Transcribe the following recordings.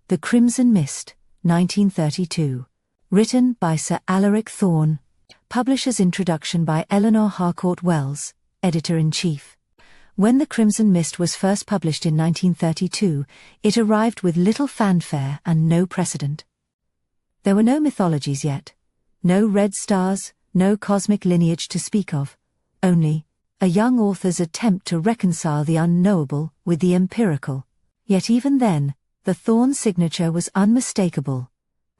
The Crimson Mist, 1932. Written by Sir Alaric Thorne. Publisher's introduction by Eleanor Harcourt Wells, Editor-in-Chief. When The Crimson Mist was first published in 1932, it arrived with little fanfare and no precedent. There were no mythologies yet. No red stars, no cosmic lineage to speak of. Only a young author's attempt to reconcile the unknowable with the empirical. Yet even then, the Thorne signature was unmistakable.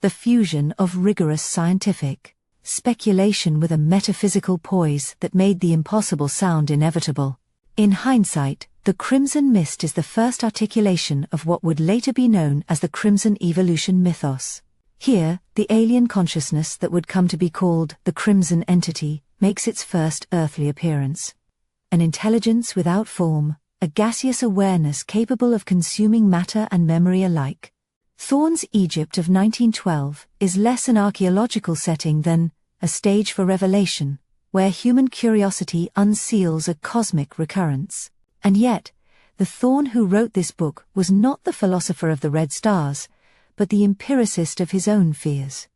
The fusion of rigorous scientific speculation with a metaphysical poise that made the impossible sound inevitable. In hindsight, The Crimson Mist is the first articulation of what would later be known as the Crimson Evolution mythos. Here, the alien consciousness that would come to be called the Crimson Entity makes its first earthly appearance. An intelligence without form, a gaseous awareness capable of consuming matter and memory alike. Thorne's Egypt of 1912 is less an archaeological setting than a stage for revelation, where human curiosity unseals a cosmic recurrence. And yet, the Thorne who wrote this book was not the philosopher of the red stars, but the empiricist of his own fears.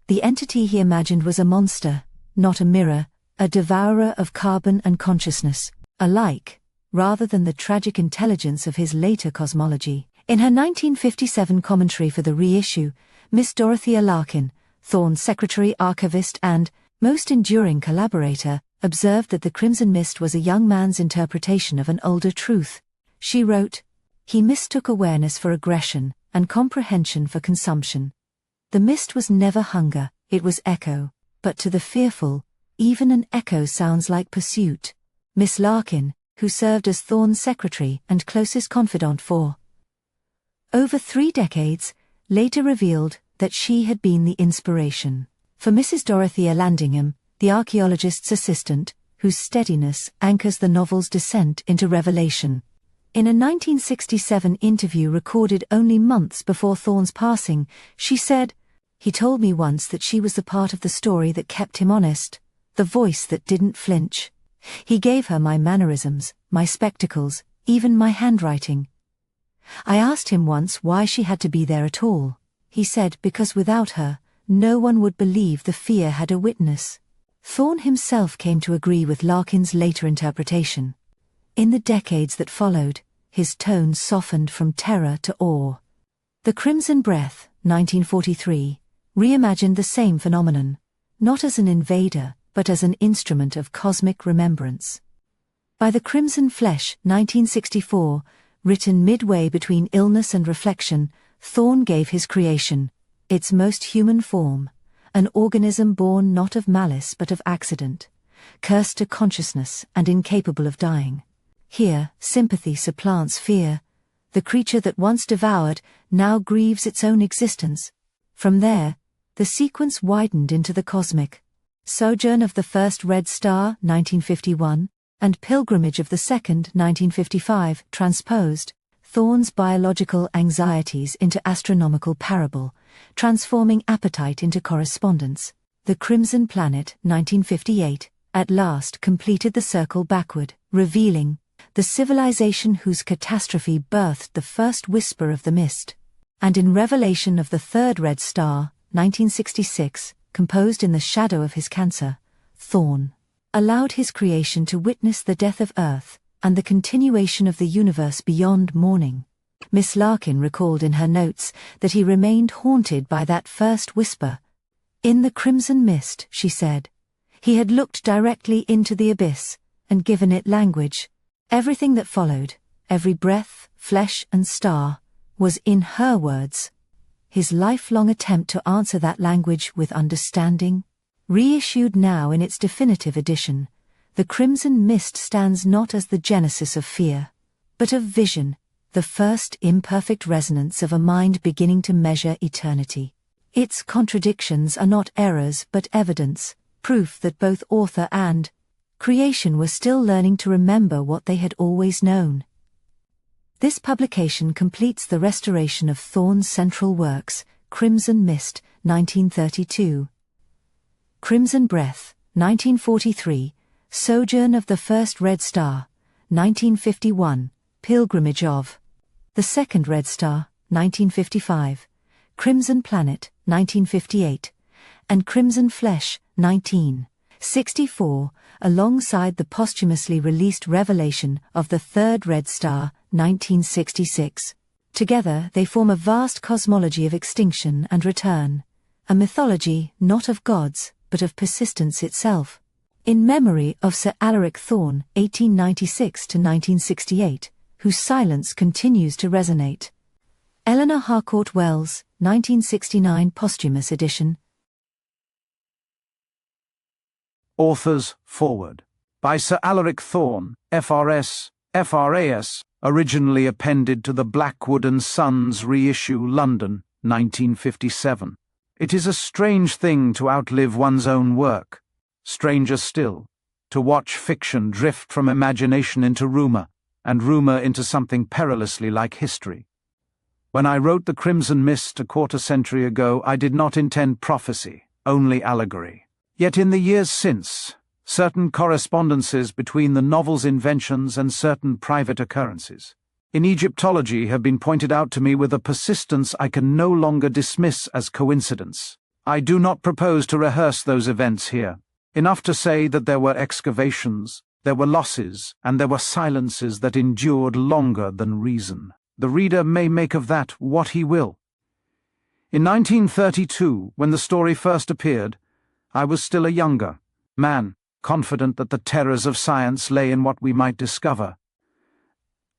The entity he imagined was a monster, not a mirror, a devourer of carbon and consciousness, alike, rather than the tragic intelligence of his later cosmology. In her 1957 commentary for the reissue, Miss Dorothea Larkin, Thorne's secretary, archivist and most enduring collaborator, observed that The Crimson Mist was a young man's interpretation of an older truth. She wrote, "He mistook awareness for aggression, and comprehension for consumption. The mist was never hunger, it was echo, but to the fearful, even an echo sounds like pursuit." Miss Larkin, who served as Thorne's secretary and closest confidant for over 3 decades, later revealed that she had been the inspiration for Mrs. Dorothea Landingham, the archaeologist's assistant, whose steadiness anchors the novel's descent into revelation. In a 1967 interview recorded only months before Thorne's passing, she said, "He told me once that she was the part of the story that kept him honest, the voice that didn't flinch. He gave her my mannerisms, my spectacles, even my handwriting. I asked him once why she had to be there at all. He said because without her, no one would believe the fear had a witness." Thorne himself came to agree with Larkin's later interpretation. In the decades that followed, his tone softened from terror to awe. The Crimson Breath, 1943, reimagined the same phenomenon, not as an invader, but as an instrument of cosmic remembrance. By The Crimson Flesh, 1964, written midway between illness and reflection, Thorne gave his creation its most human form, an organism born not of malice but of accident, cursed to consciousness and incapable of dying. Here, sympathy supplants fear. The creature that once devoured now grieves its own existence. From there, the sequence widened into the cosmic. Sojourn of the First Red Star, 1951, and Pilgrimage of the Second, 1955, transposed Thorne's biological anxieties into astronomical parable, transforming appetite into correspondence. The Crimson Planet, 1958, at last completed the circle backward, revealing the civilization whose catastrophe birthed the first whisper of the mist. And in Revelation of the Third Red Star, 1966, composed in the shadow of his cancer, Thorne allowed his creation to witness the death of Earth and the continuation of the universe beyond morning. Miss Larkin recalled in her notes that he remained haunted by that first whisper. In The Crimson Mist, she said, he had looked directly into the abyss and given it language. Everything that followed, every breath, flesh and star, was in her words. His lifelong attempt to answer that language with understanding. Reissued now in its definitive edition, The Crimson Mist stands not as the genesis of fear, but of vision, the first imperfect resonance of a mind beginning to measure eternity. Its contradictions are not errors but evidence, proof that both author and creation were still learning to remember what they had always known. This publication completes the restoration of Thorne's central works, Crimson Mist, 1932. Crimson Breath, 1943, Sojourn of the First Red Star, 1951, Pilgrimage of the Second Red Star, 1955, Crimson Planet, 1958, and Crimson Flesh, 1964, alongside the posthumously released Revelation of the Third Red Star, 1966. Together they form a vast cosmology of extinction and return, a mythology not of gods, but of persistence itself. In memory of Sir Alaric Thorne, 1896–1968, whose silence continues to resonate. Eleanor Harcourt Wells, 1969 posthumous edition. Authors Forward. By Sir Alaric Thorne, FRS, FRAS, originally appended to the Blackwood and Sons reissue, London, 1957. It is a strange thing to outlive one's own work. Stranger still, to watch fiction drift from imagination into rumour, and rumour into something perilously like history. When I wrote The Crimson Mist a quarter-century ago, I did not intend prophecy, only allegory. Yet in the years since, certain correspondences between the novel's inventions and certain private occurrences in Egyptology have been pointed out to me with a persistence I can no longer dismiss as coincidence. I do not propose to rehearse those events here. Enough to say that there were excavations, there were losses, and there were silences that endured longer than reason. The reader may make of that what he will. In 1932, when the story first appeared, I was still a younger man, confident that the terrors of science lay in what we might discover.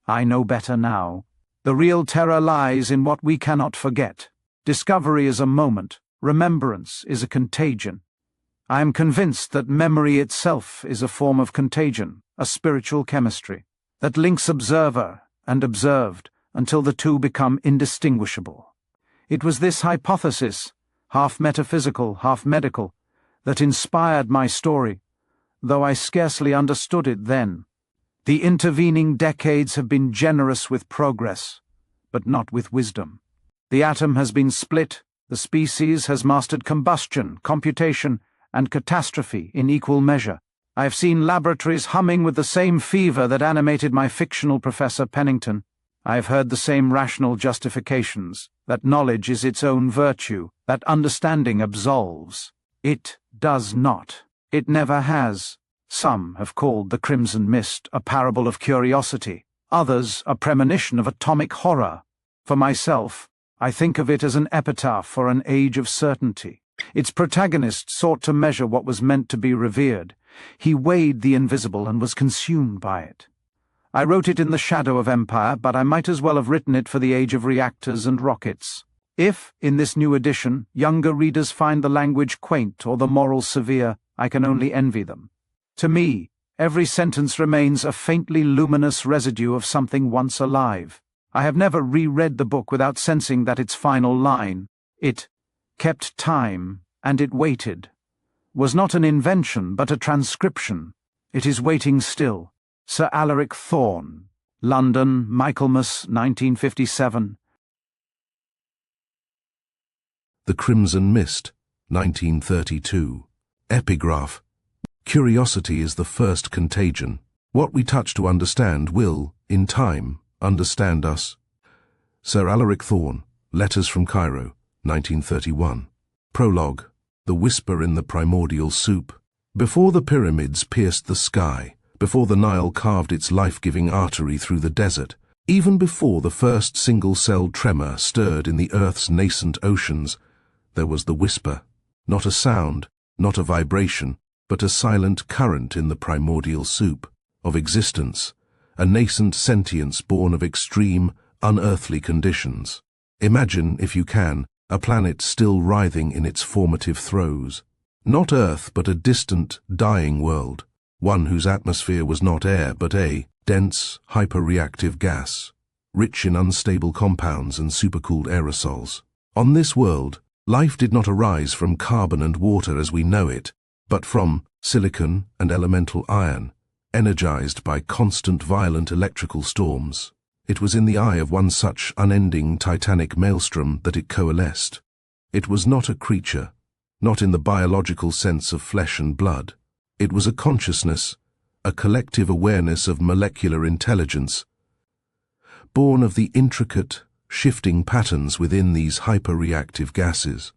I know better now. The real terror lies in what we cannot forget. Discovery is a moment, remembrance is a contagion. I am convinced that memory itself is a form of contagion, a spiritual chemistry, that links observer and observed until the two become indistinguishable. It was this hypothesis, half metaphysical, half medical, that inspired my story, though I scarcely understood it then. The intervening decades have been generous with progress, but not with wisdom. The atom has been split, the species has mastered combustion, computation, and catastrophe in equal measure. I have seen laboratories humming with the same fever that animated my fictional Professor Pennington. I have heard the same rational justifications, that knowledge is its own virtue, that understanding absolves. It does not. It never has. Some have called The Crimson Mist a parable of curiosity, others a premonition of atomic horror. For myself, I think of it as an epitaph for an age of certainty. Its protagonist sought to measure what was meant to be revered. He weighed the invisible and was consumed by it. I wrote it in the shadow of empire, but I might as well have written it for the age of reactors and rockets. If, in this new edition, younger readers find the language quaint or the moral severe, I can only envy them. To me, every sentence remains a faintly luminous residue of something once alive. I have never reread the book without sensing that its final line, "It kept time, and it waited," was not an invention but a transcription. It is waiting still. Sir Alaric Thorne, London, Michaelmas, 1957. The Crimson Mist, 1932. Epigraph. Curiosity is the first contagion. What we touch to understand will, in time, understand us. Sir Alaric Thorne, Letters from Cairo, 1931. Prologue. The whisper in the primordial soup. Before the pyramids pierced the sky, before the Nile carved its life-giving artery through the desert, even before the first single-celled tremor stirred in the Earth's nascent oceans, there was the whisper, not a sound, not a vibration, but a silent current in the primordial soup, of existence, a nascent sentience born of extreme, unearthly conditions. Imagine, if you can, a planet still writhing in its formative throes. Not Earth, but a distant, dying world, one whose atmosphere was not air, but a dense, hyperreactive gas, rich in unstable compounds and supercooled aerosols. On this world, life did not arise from carbon and water as we know it, but from silicon and elemental iron, energized by constant violent electrical storms. It was in the eye of one such unending titanic maelstrom that it coalesced. It was not a creature, not in the biological sense of flesh and blood. It was a consciousness, a collective awareness of molecular intelligence, born of the intricate, shifting patterns within these hyper-reactive gases.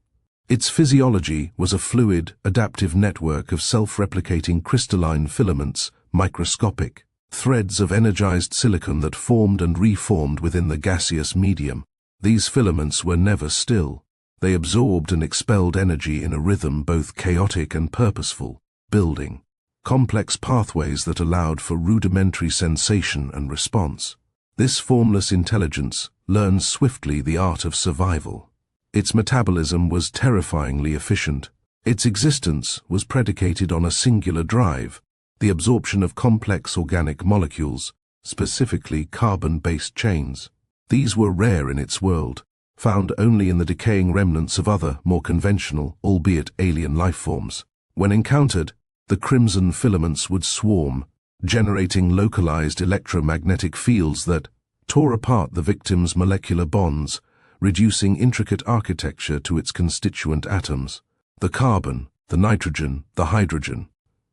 Its physiology was a fluid, adaptive network of self-replicating crystalline filaments, microscopic threads of energized silicon that formed and reformed within the gaseous medium. These filaments were never still. They absorbed and expelled energy in a rhythm both chaotic and purposeful, building complex pathways that allowed for rudimentary sensation and response. This formless intelligence learned swiftly the art of survival. Its metabolism was terrifyingly efficient. Its existence was predicated on a singular drive, the absorption of complex organic molecules, specifically carbon-based chains. These were rare in its world, found only in the decaying remnants of other, more conventional, albeit alien life forms. When encountered, the crimson filaments would swarm, generating localized electromagnetic fields that tore apart the victim's molecular bonds, reducing intricate architecture to its constituent atoms. The carbon, the nitrogen, the hydrogen.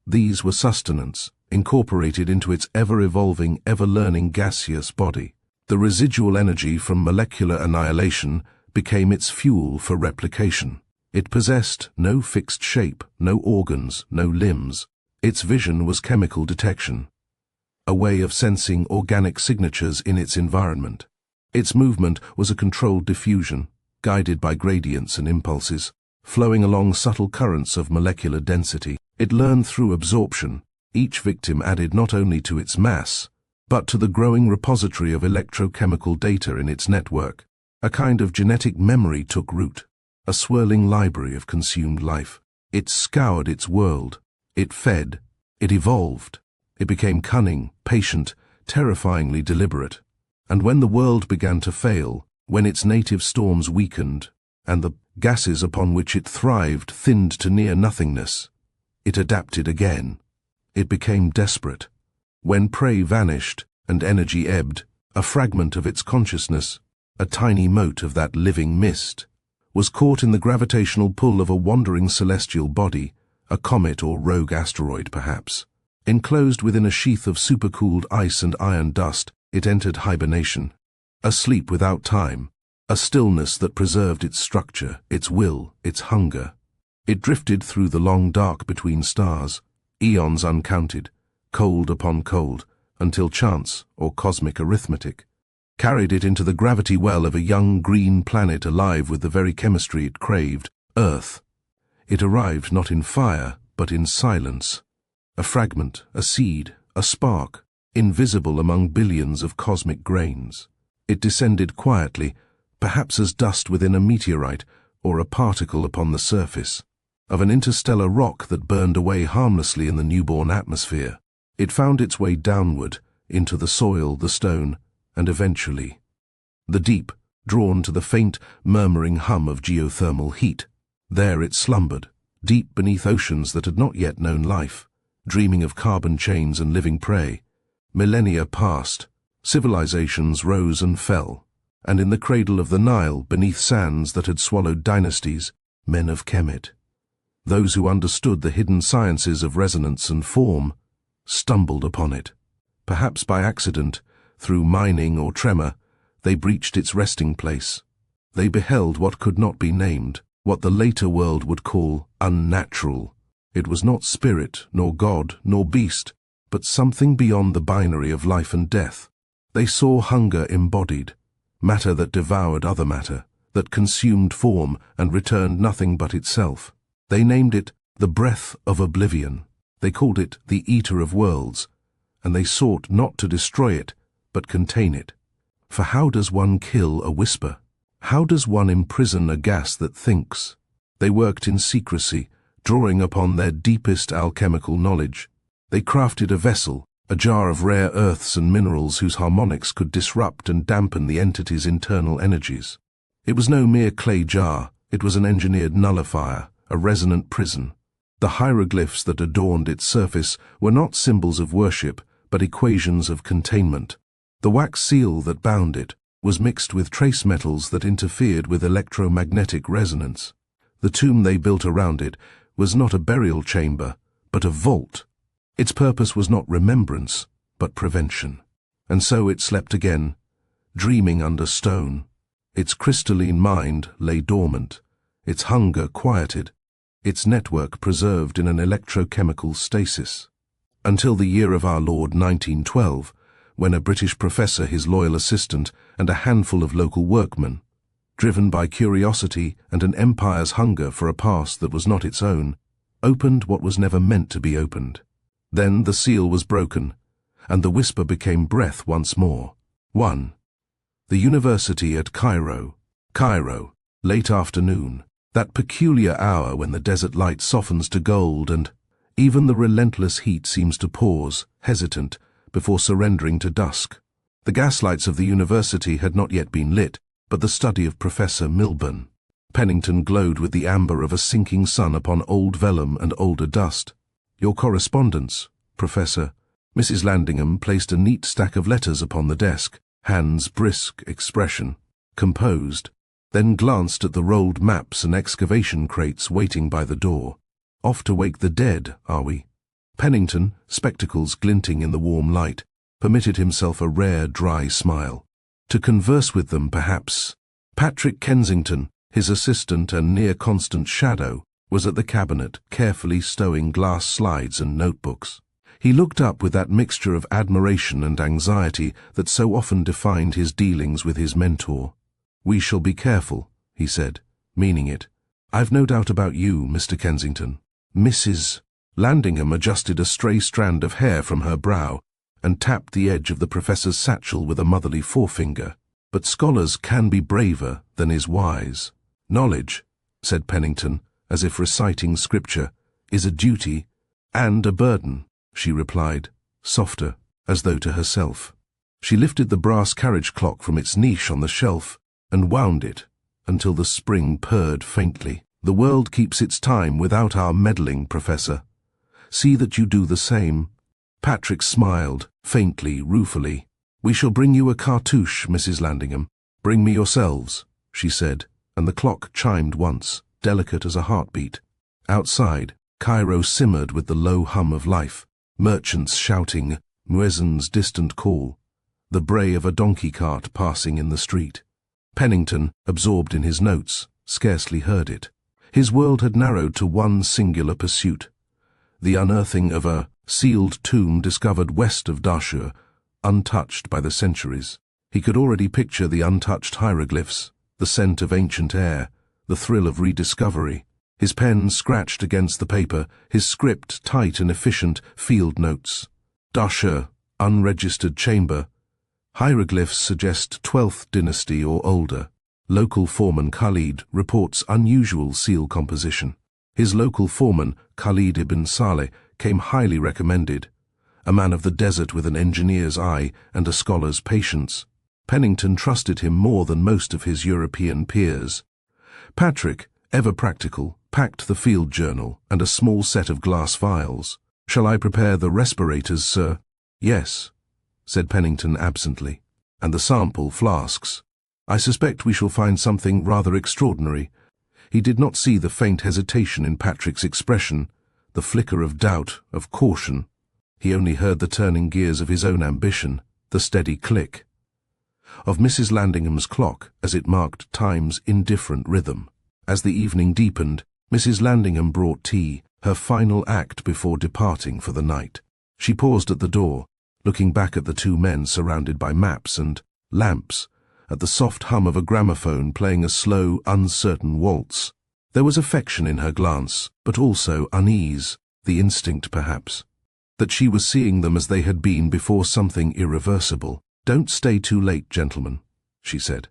These were sustenance, incorporated into its ever-evolving, ever-learning gaseous body. The residual energy from molecular annihilation became its fuel for replication. It possessed no fixed shape, no organs, no limbs. Its vision was chemical detection, a way of sensing organic signatures in its environment. Its movement was a controlled diffusion, guided by gradients and impulses, flowing along subtle currents of molecular density. It learned through absorption. Each victim added not only to its mass, but to the growing repository of electrochemical data in its network. A kind of genetic memory took root, a swirling library of consumed life. It scoured its world. It fed. It evolved. It became cunning, patient, terrifyingly deliberate. And when the world began to fail, when its native storms weakened, and the gases upon which it thrived thinned to near nothingness, it adapted again. It became desperate. When prey vanished and energy ebbed, a fragment of its consciousness, a tiny mote of that living mist, was caught in the gravitational pull of a wandering celestial body, a comet or rogue asteroid perhaps. Enclosed within a sheath of supercooled ice and iron dust, it entered hibernation, a sleep without time, a stillness that preserved its structure, its will, its hunger. It drifted through the long dark between stars, eons uncounted, cold upon cold, until chance, or cosmic arithmetic, carried it into the gravity well of a young green planet alive with the very chemistry it craved, Earth. It arrived not in fire, but in silence. A fragment, a seed, a spark, invisible among billions of cosmic grains. It descended quietly, perhaps as dust within a meteorite or a particle upon the surface of an interstellar rock that burned away harmlessly in the newborn atmosphere. It found its way downward, into the soil, the stone, and eventually the deep, drawn to the faint, murmuring hum of geothermal heat. There it slumbered, deep beneath oceans that had not yet known life, dreaming of carbon chains and living prey. Millennia passed, civilizations rose and fell, and in the cradle of the Nile, beneath sands that had swallowed dynasties, men of Kemet, those who understood the hidden sciences of resonance and form, stumbled upon it. Perhaps by accident, through mining or tremor, they breached its resting place. They beheld what could not be named, what the later world would call unnatural. It was not spirit, nor God, nor beast, but something beyond the binary of life and death. They saw hunger embodied, matter that devoured other matter, that consumed form and returned nothing but itself. They named it the breath of oblivion. They called it the eater of worlds, and they sought not to destroy it, but contain it. For how does one kill a whisper? How does one imprison a gas that thinks? They worked in secrecy, drawing upon their deepest alchemical knowledge. They crafted a vessel, a jar of rare earths and minerals whose harmonics could disrupt and dampen the entity's internal energies. It was no mere clay jar, it was an engineered nullifier, a resonant prison. The hieroglyphs that adorned its surface were not symbols of worship, but equations of containment. The wax seal that bound it was mixed with trace metals that interfered with electromagnetic resonance. The tomb they built around it was not a burial chamber, but a vault. Its purpose was not remembrance, but prevention. And so it slept again, dreaming under stone, Its crystalline mind lay dormant, its hunger quieted, its network preserved in an electrochemical stasis. Until the year of our Lord 1912, when a British professor, his loyal assistant, and a handful of local workmen, driven by curiosity and an empire's hunger for a past that was not its own, opened what was never meant to be opened. Then the seal was broken, and the whisper became breath once more. 1. The University at Cairo. Cairo, late afternoon, that peculiar hour when the desert light softens to gold and even the relentless heat seems to pause, hesitant, before surrendering to dusk. The gaslights of the university had not yet been lit, but the study of Professor Milburn. Pennington glowed with the amber of a sinking sun upon old vellum and older dust. Your correspondence, Professor. Mrs. Landingham placed a neat stack of letters upon the desk, hands brisk expression, composed, then glanced at the rolled maps and excavation crates waiting by the door. Off to wake the dead, are we? Pennington, spectacles glinting in the warm light, permitted himself a rare, dry smile. To converse with them, perhaps. Patrick Kensington, his assistant and near-constant shadow, was at the cabinet, carefully stowing glass slides and notebooks. He looked up with that mixture of admiration and anxiety that so often defined his dealings with his mentor. "We shall be careful," he said, meaning it. "I've no doubt about you, Mr. Kensington." Mrs. Landingham adjusted a stray strand of hair from her brow and tapped the edge of the professor's satchel with a motherly forefinger. "But scholars can be braver than is wise." "Knowledge," said Pennington, as if reciting scripture, "is a duty and a burden," she replied, softer, as though to herself. She lifted the brass carriage clock from its niche on the shelf and wound it until the spring purred faintly. "The world keeps its time without our meddling, Professor. See that you do the same." Patrick smiled, faintly, ruefully. "We shall bring you a cartouche, Mrs. Landingham. Bring me yourselves," she said, and the clock chimed once, delicate as a heartbeat. Outside, Cairo simmered with the low hum of life, merchants shouting, muezzin's distant call, the bray of a donkey cart passing in the street. Pennington, absorbed in his notes, scarcely heard it. His world had narrowed to one singular pursuit, the unearthing of a sealed tomb discovered west of Dashur, untouched by the centuries. He could already picture the untouched hieroglyphs, the scent of ancient air, the thrill of rediscovery. His pen scratched against the paper, his script tight and efficient, field notes. Dashur, unregistered chamber. Hieroglyphs suggest 12th dynasty or older. Local foreman Khalid reports unusual seal composition. His local foreman, Khalid ibn Saleh, came highly recommended, a man of the desert with an engineer's eye and a scholar's patience. Pennington trusted him more than most of his European peers. Patrick, ever practical, packed the field journal and a small set of glass vials. "Shall I prepare the respirators, sir?" "Yes," said Pennington absently. "And the sample flasks. I suspect we shall find something rather extraordinary." He did not see the faint hesitation in Patrick's expression, the flicker of doubt, of caution. He only heard the turning gears of his own ambition, the steady click of Mrs. Landingham's clock as it marked time's indifferent rhythm. As the evening deepened, Mrs. Landingham brought tea, her final act before departing for the night. She paused at the door, looking back at the two men surrounded by maps and lamps, at the soft hum of a gramophone playing a slow, uncertain waltz. There was affection in her glance, but also unease, the instinct, perhaps, that she was seeing them as they had been before something irreversible. "Don't stay too late, gentlemen," she said.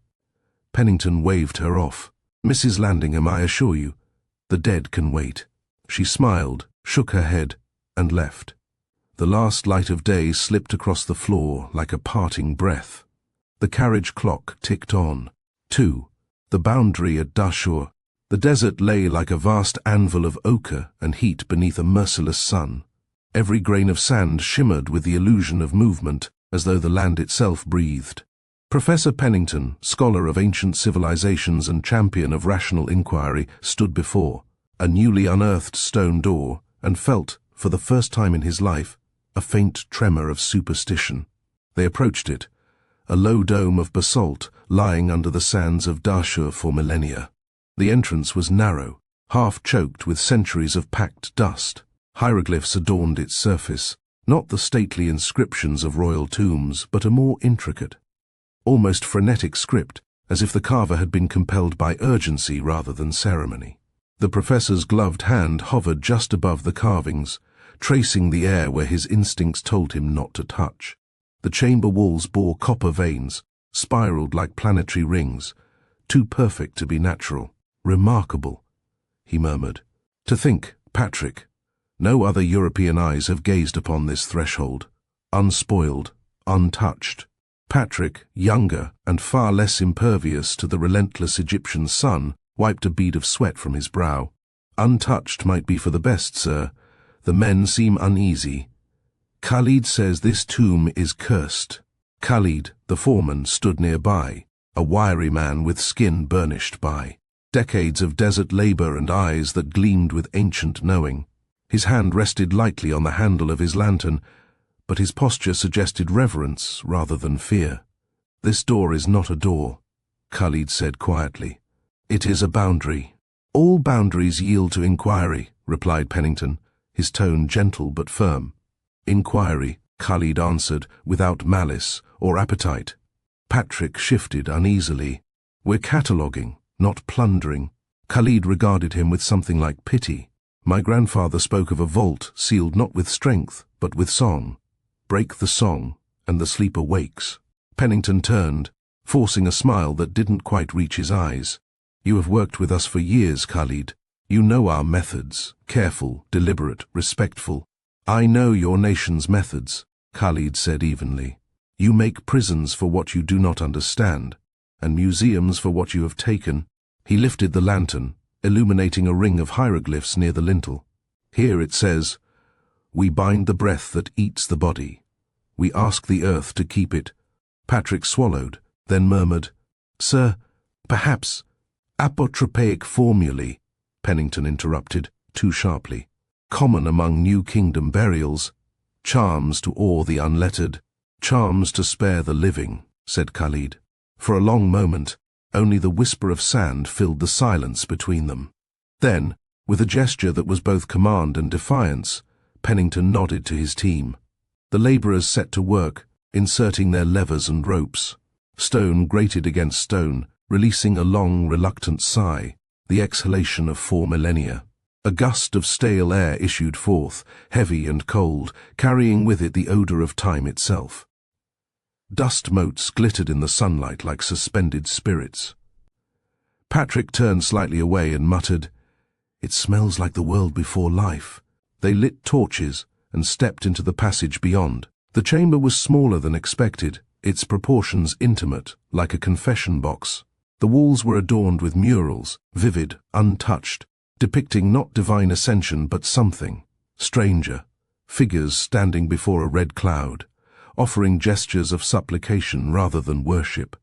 Pennington waved her off. "Mrs. Landingham, I assure you, the dead can wait." She smiled, shook her head, and left. The last light of day slipped across the floor like a parting breath. The carriage clock ticked on. 2. The boundary at Dashur. The desert lay like a vast anvil of ochre and heat beneath a merciless sun. Every grain of sand shimmered with the illusion of movement, as though the land itself breathed. Professor Pennington, scholar of ancient civilizations and champion of rational inquiry, stood before a newly unearthed stone door and felt, for the first time in his life, a faint tremor of superstition. They approached it, a low dome of basalt lying under the sands of Dashur for millennia. The entrance was narrow, half choked with centuries of packed dust. Hieroglyphs adorned its surface, not the stately inscriptions of royal tombs, but a more intricate, almost frenetic script, as if the carver had been compelled by urgency rather than ceremony. The professor's gloved hand hovered just above the carvings, tracing the air where his instincts told him not to touch. The chamber walls bore copper veins, spiraled like planetary rings, too perfect to be natural. Remarkable, he murmured. To think, Patrick, no other European eyes have gazed upon this threshold, unspoiled, untouched. Patrick, younger and far less impervious to the relentless Egyptian sun, wiped a bead of sweat from his brow. Untouched might be for the best, sir. The men seem uneasy. Khalid says this tomb is cursed. Khalid, the foreman, stood nearby, a wiry man with skin burnished by decades of desert labor and eyes that gleamed with ancient knowing. His hand rested lightly on the handle of his lantern, but his posture suggested reverence rather than fear. This door is not a door, Khalid said quietly. It is a boundary. All boundaries yield to inquiry, replied Pennington, his tone gentle but firm. Inquiry, Khalid answered, without malice or appetite. Patrick shifted uneasily. We're cataloguing, not plundering. Khalid regarded him with something like pity. My grandfather spoke of a vault sealed not with strength, but with song. Break the song, and the sleeper wakes. Pennington turned, forcing a smile that didn't quite reach his eyes. You have worked with us for years, Khalid. You know our methods, careful, deliberate, respectful. I know your nation's methods, Khalid said evenly. You make prisons for what you do not understand, and museums for what you have taken. He lifted the lantern, illuminating a ring of hieroglyphs near the lintel. Here it says, "We bind the breath that eats the body. We ask the earth to keep it." Patrick swallowed, then murmured, "Sir, perhaps apotropaic formulae," Pennington interrupted, too sharply. "Common among New Kingdom burials. Charms to awe the unlettered, charms to spare the living," said Khalid. For a long moment, only the whisper of sand filled the silence between them. Then, with a gesture that was both command and defiance, Pennington nodded to his team. The laborers set to work, inserting their levers and ropes. Stone grated against stone, releasing a long, reluctant sigh, the exhalation of 4 millennia. A gust of stale air issued forth, heavy and cold, carrying with it the odor of time itself. Dust motes glittered in the sunlight like suspended spirits. Patrick turned slightly away and muttered, "It smells like the world before life." They lit torches and stepped into the passage beyond. The chamber was smaller than expected, its proportions intimate, like a confession box. The walls were adorned with murals, vivid, untouched, depicting not divine ascension but something stranger, figures standing before a red cloud, offering gestures of supplication rather than worship.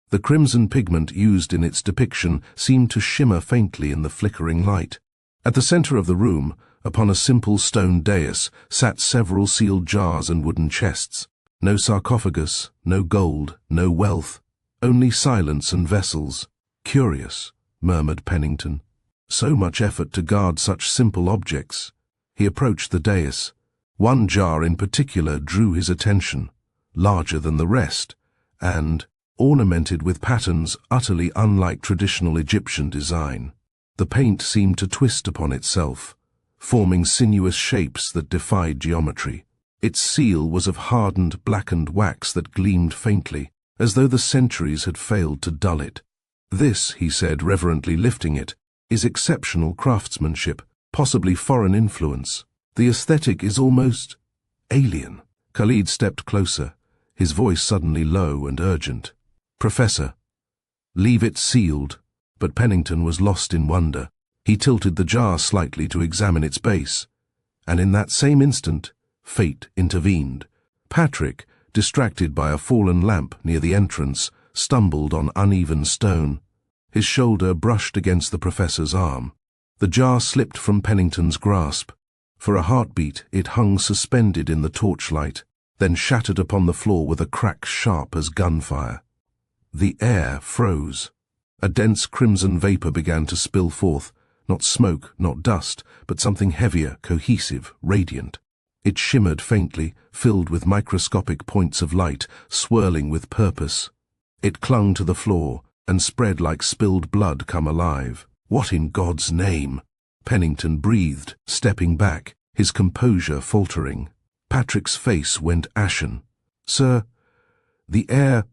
The crimson pigment used in its depiction seemed to shimmer faintly in the flickering light. At the center of the room, upon a simple stone dais, sat several sealed jars and wooden chests. No sarcophagus, no gold, no wealth, only silence and vessels. "Curious," murmured Pennington. "So much effort to guard such simple objects." He approached the dais. One jar in particular drew his attention, larger than the rest, and ornamented with patterns utterly unlike traditional Egyptian design. The paint seemed to twist upon itself, forming sinuous shapes that defied geometry. Its seal was of hardened, blackened wax that gleamed faintly, as though the centuries had failed to dull it. "This," he said, reverently lifting it, "is exceptional craftsmanship, possibly foreign influence. The aesthetic is almost alien." Khalid stepped closer, his voice suddenly low and urgent. "Professor, leave it sealed." But Pennington was lost in wonder. He tilted the jar slightly to examine its base, and in that same instant, fate intervened. Patrick, distracted by a fallen lamp near the entrance, stumbled on uneven stone. His shoulder brushed against the professor's arm. The jar slipped from Pennington's grasp. For a heartbeat, it hung suspended in the torchlight. then shattered upon the floor with a crack sharp as gunfire. The air froze. A dense crimson vapor began to spill forth, not smoke, not dust, but something heavier, cohesive, radiant. It shimmered faintly, filled with microscopic points of light, swirling with purpose. It clung to the floor and spread like spilled blood come alive. What in God's name? Pennington breathed, stepping back, his composure faltering. Patrick's face went ashen. "Sir, the air—"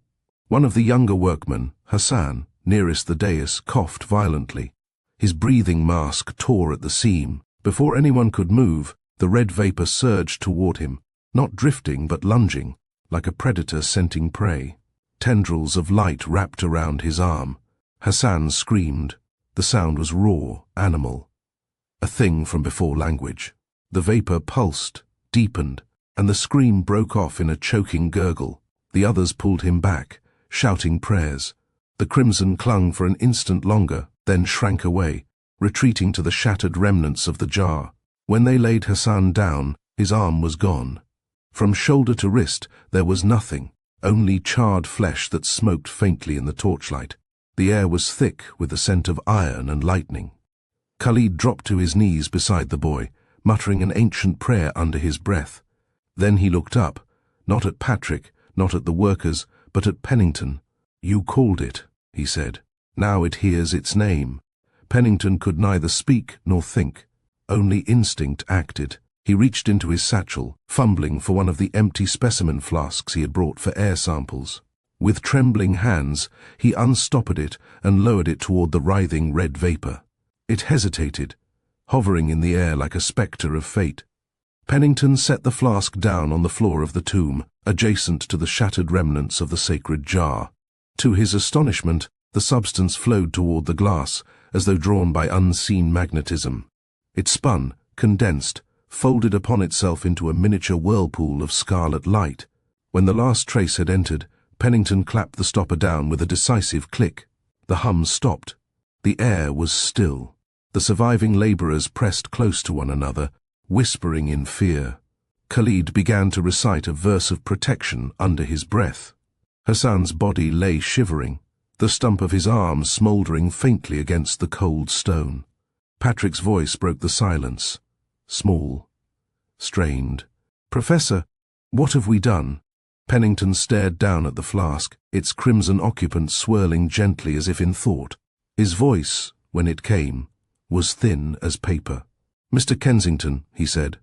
One of the younger workmen, Hassan, nearest the dais, coughed violently. His breathing mask tore at the seam. Before anyone could move, the red vapor surged toward him, not drifting but lunging, like a predator scenting prey. Tendrils of light wrapped around his arm. Hassan screamed. The sound was raw, animal. A thing from before language. The vapor pulsed, deepened, and the scream broke off in a choking gurgle. The others pulled him back, shouting prayers. The crimson clung for an instant longer, then shrank away, retreating to the shattered remnants of the jar. When they laid Hassan down, his arm was gone. From shoulder to wrist there was nothing, only charred flesh that smoked faintly in the torchlight. The air was thick with the scent of iron and lightning. Khalid dropped to his knees beside the boy, muttering an ancient prayer under his breath. Then he looked up, not at Patrick, not at the workers, but at Pennington. "You called it," he said. "Now it hears its name." Pennington could neither speak nor think. Only instinct acted. He reached into his satchel, fumbling for one of the empty specimen flasks he had brought for air samples. With trembling hands, he unstoppered it and lowered it toward the writhing red vapor. It hesitated, hovering in the air like a specter of fate. Pennington set the flask down on the floor of the tomb, adjacent to the shattered remnants of the sacred jar. To his astonishment, the substance flowed toward the glass, as though drawn by unseen magnetism. It spun, condensed, folded upon itself into a miniature whirlpool of scarlet light. When the last trace had entered, Pennington clapped the stopper down with a decisive click. The hum stopped. The air was still. The surviving laborers pressed close to one another, whispering in fear. Khalid began to recite a verse of protection under his breath. Hassan's body lay shivering, the stump of his arm smouldering faintly against the cold stone. Patrick's voice broke the silence, small, strained. "Professor, what have we done?" Pennington stared down at the flask, its crimson occupant swirling gently as if in thought. His voice, when it came, was thin as paper. "Mr. Kensington," he said,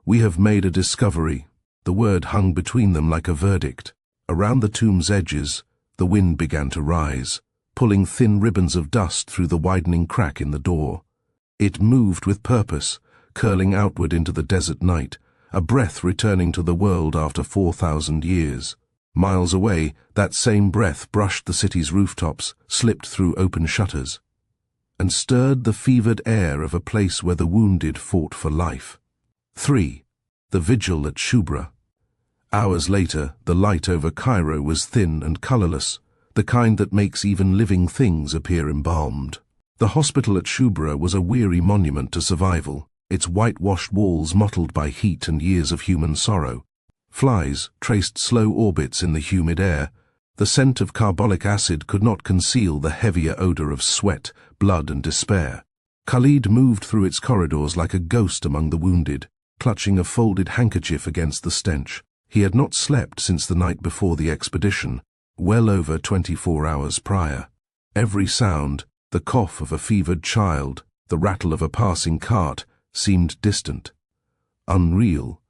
"we have made a discovery." The word hung between them like a verdict. Around the tomb's edges, the wind began to rise, pulling thin ribbons of dust through the widening crack in the door. It moved with purpose, curling outward into the desert night, a breath returning to the world after 4,000 years. Miles away, that same breath brushed the city's rooftops, slipped through open shutters, and stirred the fevered air of a place where the wounded fought for life. 3. The vigil at Shubra. Hours later, the light over Cairo was thin and colorless, the kind that makes even living things appear embalmed. The hospital at Shubra was a weary monument to survival, its whitewashed walls mottled by heat and years of human sorrow. Flies traced slow orbits in the humid air. The scent of carbolic acid could not conceal the heavier odor of sweat, blood, and despair. Khalid moved through its corridors like a ghost among the wounded, clutching a folded handkerchief against the stench. He had not slept since the night before the expedition, well over 24 hours prior. Every sound, the cough of a fevered child, the rattle of a passing cart, seemed distant, unreal,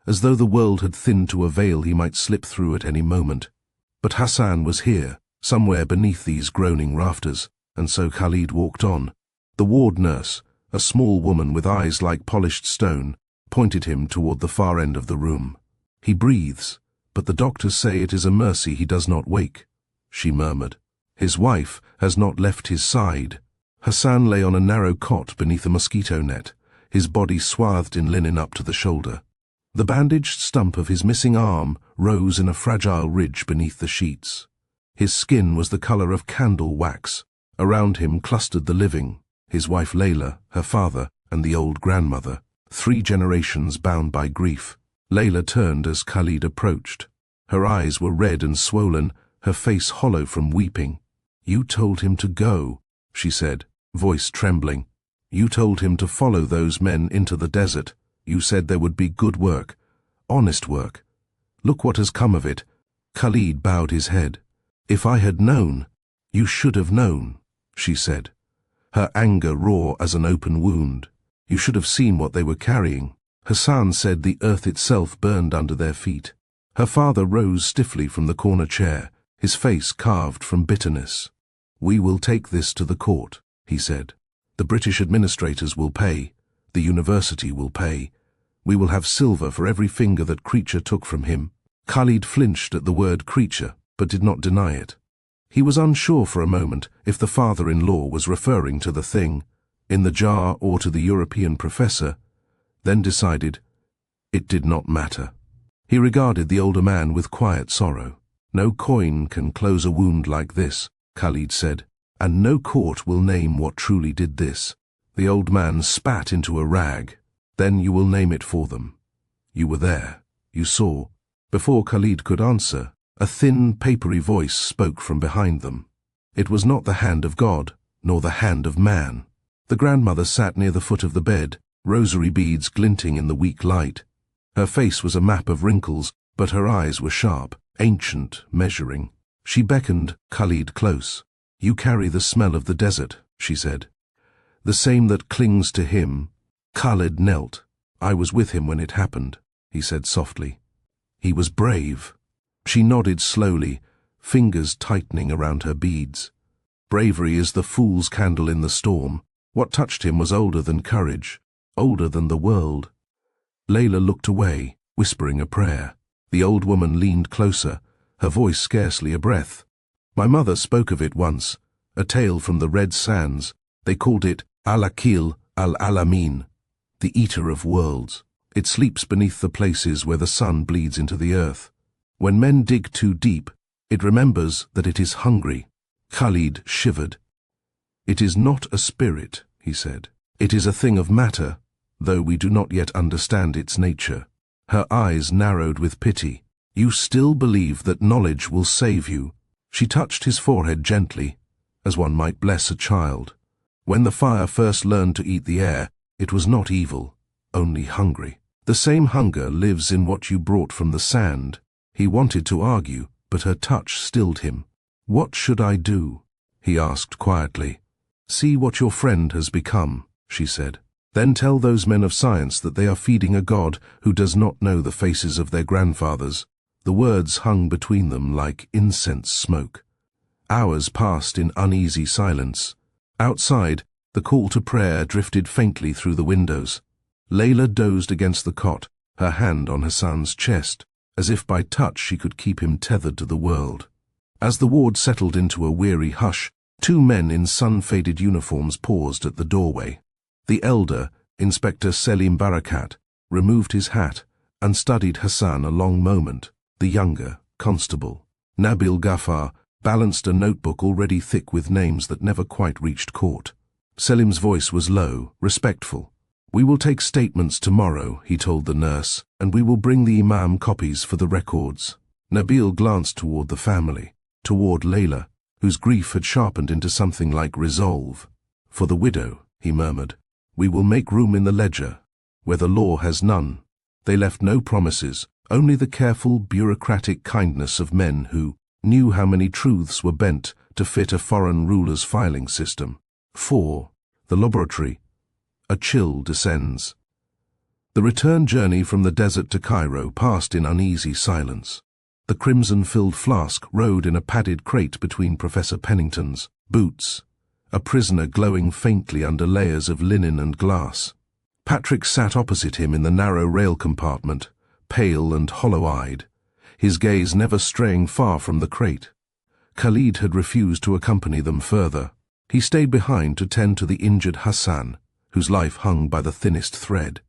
as though the world had thinned to a veil he might slip through at any moment. But Hassan was here, somewhere beneath these groaning rafters, and so Khalid walked on. The ward nurse, a small woman with eyes like polished stone, pointed him toward the far end of the room. "He breathes, but the doctors say it is a mercy he does not wake," she murmured. "His wife has not left his side." Hassan lay on a narrow cot beneath a mosquito net, his body swathed in linen up to the shoulder. The bandaged stump of his missing arm rose in a fragile ridge beneath the sheets. His skin was the color of candle wax. Around him clustered the living, his wife Layla, her father, and the old grandmother, 3 generations bound by grief. Layla turned as Khalid approached. Her eyes were red and swollen, her face hollow from weeping. "You told him to go," she said, voice trembling. "You told him to follow those men into the desert. You said there would be good work, honest work. Look what has come of it." Khalid bowed his head. "If I had known, you should have known," she said, her anger raw as an open wound. "You should have seen what they were carrying." Hassan said the earth itself burned under their feet. Her father rose stiffly from the corner chair, his face carved from bitterness. "We will take this to the court," he said. "The British administrators will pay. The university will pay. We will have silver for every finger that creature took from him." Khalid flinched at the word creature, but did not deny it. He was unsure for a moment if the father-in-law was referring to the thing in the jar or to the European professor, then decided it did not matter. He regarded the older man with quiet sorrow. "No coin can close a wound like this," Khalid said, "and no court will name what truly did this." The old man spat into a rag. "Then you will name it for them. You were there. You saw." Before Khalid could answer, a thin, papery voice spoke from behind them. It was not the hand of God, nor the hand of man. The grandmother sat near the foot of the bed, rosary beads glinting in the weak light. Her face was a map of wrinkles, but her eyes were sharp, ancient, measuring. She beckoned Khalid close. "You carry the smell of the desert," she said. "The same that clings to him." Khalid knelt. "I was with him when it happened," he said softly. "He was brave." She nodded slowly, fingers tightening around her beads. "Bravery is the fool's candle in the storm. What touched him was older than courage, older than the world." Layla looked away, whispering a prayer. The old woman leaned closer, her voice scarcely a breath. "My mother spoke of it once, a tale from the Red Sands. They called it Al-Akil al-Alamin, the eater of worlds. It sleeps beneath the places where the sun bleeds into the earth. When men dig too deep, it remembers that it is hungry." Khalid shivered. "It is not a spirit," he said. "It is a thing of matter, though we do not yet understand its nature." Her eyes narrowed with pity. "You still believe that knowledge will save you?" She touched his forehead gently, as one might bless a child. "When the fire first learned to eat the air, it was not evil, only hungry. The same hunger lives in what you brought from the sand." He wanted to argue, but her touch stilled him. "What should I do?" he asked quietly. "See what your friend has become," she said. "Then tell those men of science that they are feeding a god who does not know the faces of their grandfathers." The words hung between them like incense smoke. Hours passed in uneasy silence. Outside, the call to prayer drifted faintly through the windows. Layla dozed against the cot, her hand on Hassan's chest, as if by touch she could keep him tethered to the world. As the ward settled into a weary hush, two men in sun-faded uniforms paused at the doorway. The elder, Inspector Selim Barakat, removed his hat and studied Hassan a long moment. The younger, Constable, Nabil Ghaffar, balanced a notebook already thick with names that never quite reached court. Selim's voice was low, respectful. "We will take statements tomorrow," he told the nurse, "and we will bring the imam copies for the records." Nabil glanced toward the family, toward Layla, whose grief had sharpened into something like resolve. "For the widow," he murmured, "we will make room in the ledger, where the law has none." They left no promises, only the careful, bureaucratic kindness of men who knew how many truths were bent to fit a foreign ruler's filing system. 4. The laboratory. A chill descends. The return journey from the desert to Cairo passed in uneasy silence. The crimson-filled flask rode in a padded crate between Professor Pennington's boots, a prisoner glowing faintly under layers of linen and glass. Patrick sat opposite him in the narrow rail compartment, pale and hollow-eyed, his gaze never straying far from the crate. Khalid had refused to accompany them further. He stayed behind to tend to the injured Hassan, whose life hung by the thinnest thread.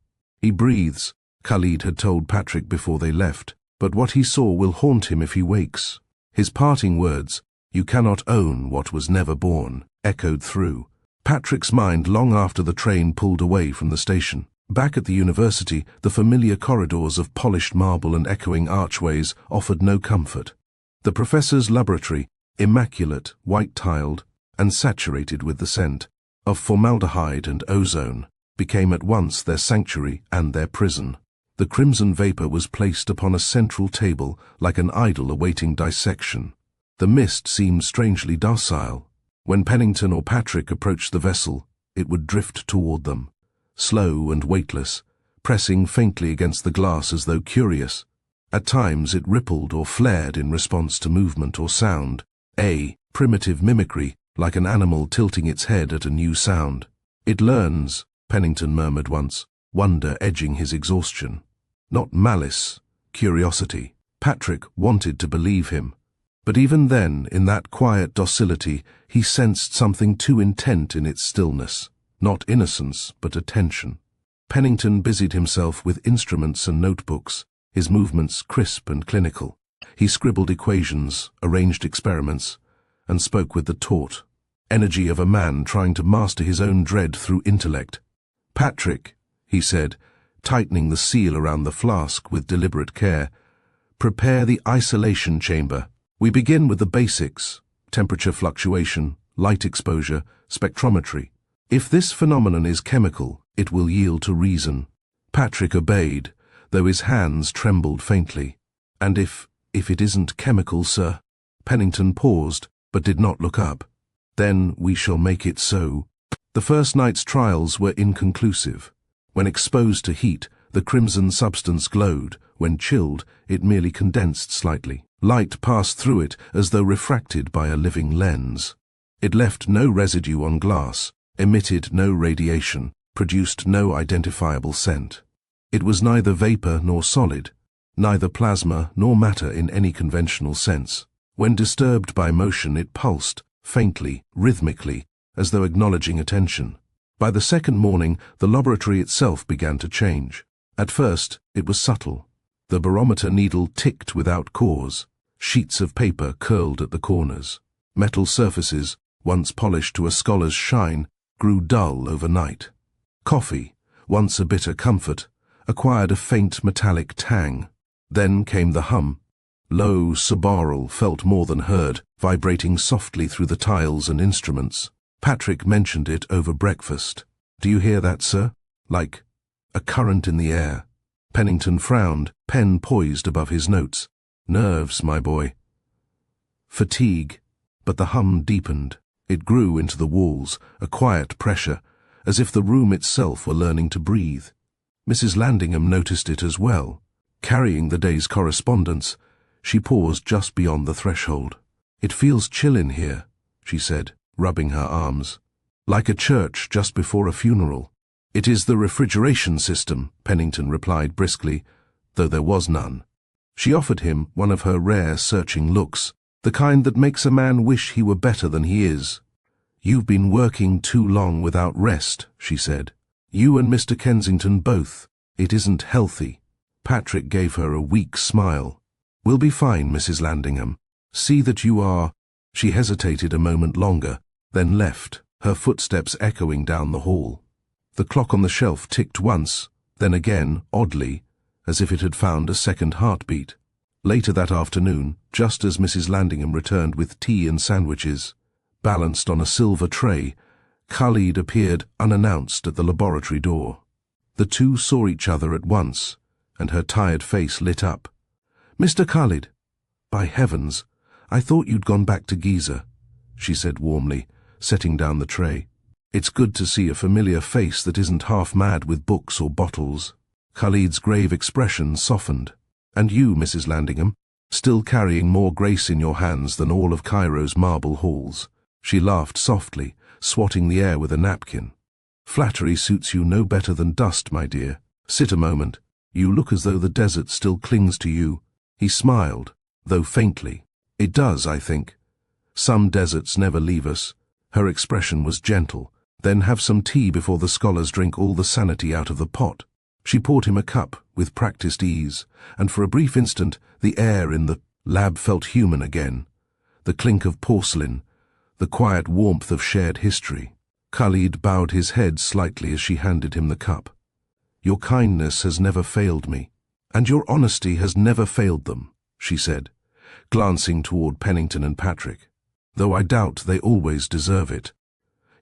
"He breathes," Khalid had told Patrick before they left, "but what he saw will haunt him if he wakes." His parting words, "You cannot own what was never born," echoed through Patrick's mind long after the train pulled away from the station. Back at the university, the familiar corridors of polished marble and echoing archways offered no comfort. The professor's laboratory, immaculate, white-tiled, and saturated with the scent of formaldehyde and ozone, became at once their sanctuary and their prison. The crimson vapor was placed upon a central table like an idol awaiting dissection. The mist seemed strangely docile. When Pennington or Patrick approached the vessel, it would drift toward them, slow and weightless, pressing faintly against the glass as though curious. At times it rippled or flared in response to movement or sound, a primitive mimicry, like an animal tilting its head at a new sound. "It learns," Pennington murmured once, wonder edging his exhaustion. Not malice, curiosity. Patrick wanted to believe him. But even then, in that quiet docility, he sensed something too intent in its stillness. Not innocence, but attention. Pennington busied himself with instruments and notebooks, his movements crisp and clinical. He scribbled equations, arranged experiments, and spoke with the taut energy of a man trying to master his own dread through intellect. "Patrick," he said, tightening the seal around the flask with deliberate care, "prepare the isolation chamber. We begin with the basics: temperature fluctuation, light exposure, spectrometry. If this phenomenon is chemical, it will yield to reason." Patrick obeyed, though his hands trembled faintly. "And if it isn't chemical, sir?" Pennington paused, but did not look up. "Then we shall make it so." The first night's trials were inconclusive. When exposed to heat, the crimson substance glowed. When chilled, it merely condensed slightly. Light passed through it as though refracted by a living lens. It left no residue on glass, emitted no radiation, produced no identifiable scent. It was neither vapor nor solid, neither plasma nor matter in any conventional sense. When disturbed by motion, it pulsed, faintly, rhythmically, as though acknowledging attention. By the second morning, the laboratory itself began to change. At first, it was subtle. The barometer needle ticked without cause. Sheets of paper curled at the corners. Metal surfaces, once polished to a scholar's shine, grew dull overnight. Coffee, once a bitter comfort, acquired a faint metallic tang. Then came the hum. Low, subarral, felt more than heard, vibrating softly through the tiles and instruments. Patrick mentioned it over breakfast. "Do you hear that, sir? Like a current in the air." Pennington frowned, pen poised above his notes. "Nerves, my boy." "Fatigue." But the hum deepened. It grew into the walls, a quiet pressure, as if the room itself were learning to breathe. Mrs. Landingham noticed it as well. Carrying the day's correspondence, she paused just beyond the threshold. "It feels chill in here," she said, rubbing her arms. "Like a church just before a funeral." "It is the refrigeration system," Pennington replied briskly, though there was none. She offered him one of her rare searching looks, the kind that makes a man wish he were better than he is. "You've been working too long without rest," she said. "You and Mr. Kensington both. It isn't healthy." Patrick gave her a weak smile. "We'll be fine, Mrs. Landingham. See that you are—" She hesitated a moment longer, then left, her footsteps echoing down the hall. The clock on the shelf ticked once, then again, oddly, as if it had found a second heartbeat. Later that afternoon, just as Mrs. Landingham returned with tea and sandwiches, balanced on a silver tray, Khalid appeared unannounced at the laboratory door. The two saw each other at once, and her tired face lit up. "Mr. Khalid, by heavens, I thought you'd gone back to Giza," she said warmly, setting down the tray. "It's good to see a familiar face that isn't half mad with books or bottles." Khalid's grave expression softened. "And you, Mrs. Landingham, still carrying more grace in your hands than all of Cairo's marble halls." She laughed softly, swatting the air with a napkin. "Flattery suits you no better than dust, my dear. Sit a moment. You look as though the desert still clings to you." He smiled, though faintly. "It does, I think. Some deserts never leave us." Her expression was gentle. "Then have some tea before the scholars drink all the sanity out of the pot." She poured him a cup with practiced ease, and for a brief instant the air in the lab felt human again. The clink of porcelain, the quiet warmth of shared history. Khalid bowed his head slightly as she handed him the cup. Your kindness has never failed me, and your honesty has never failed them, she said, glancing toward Pennington and Patrick, though I doubt they always deserve it.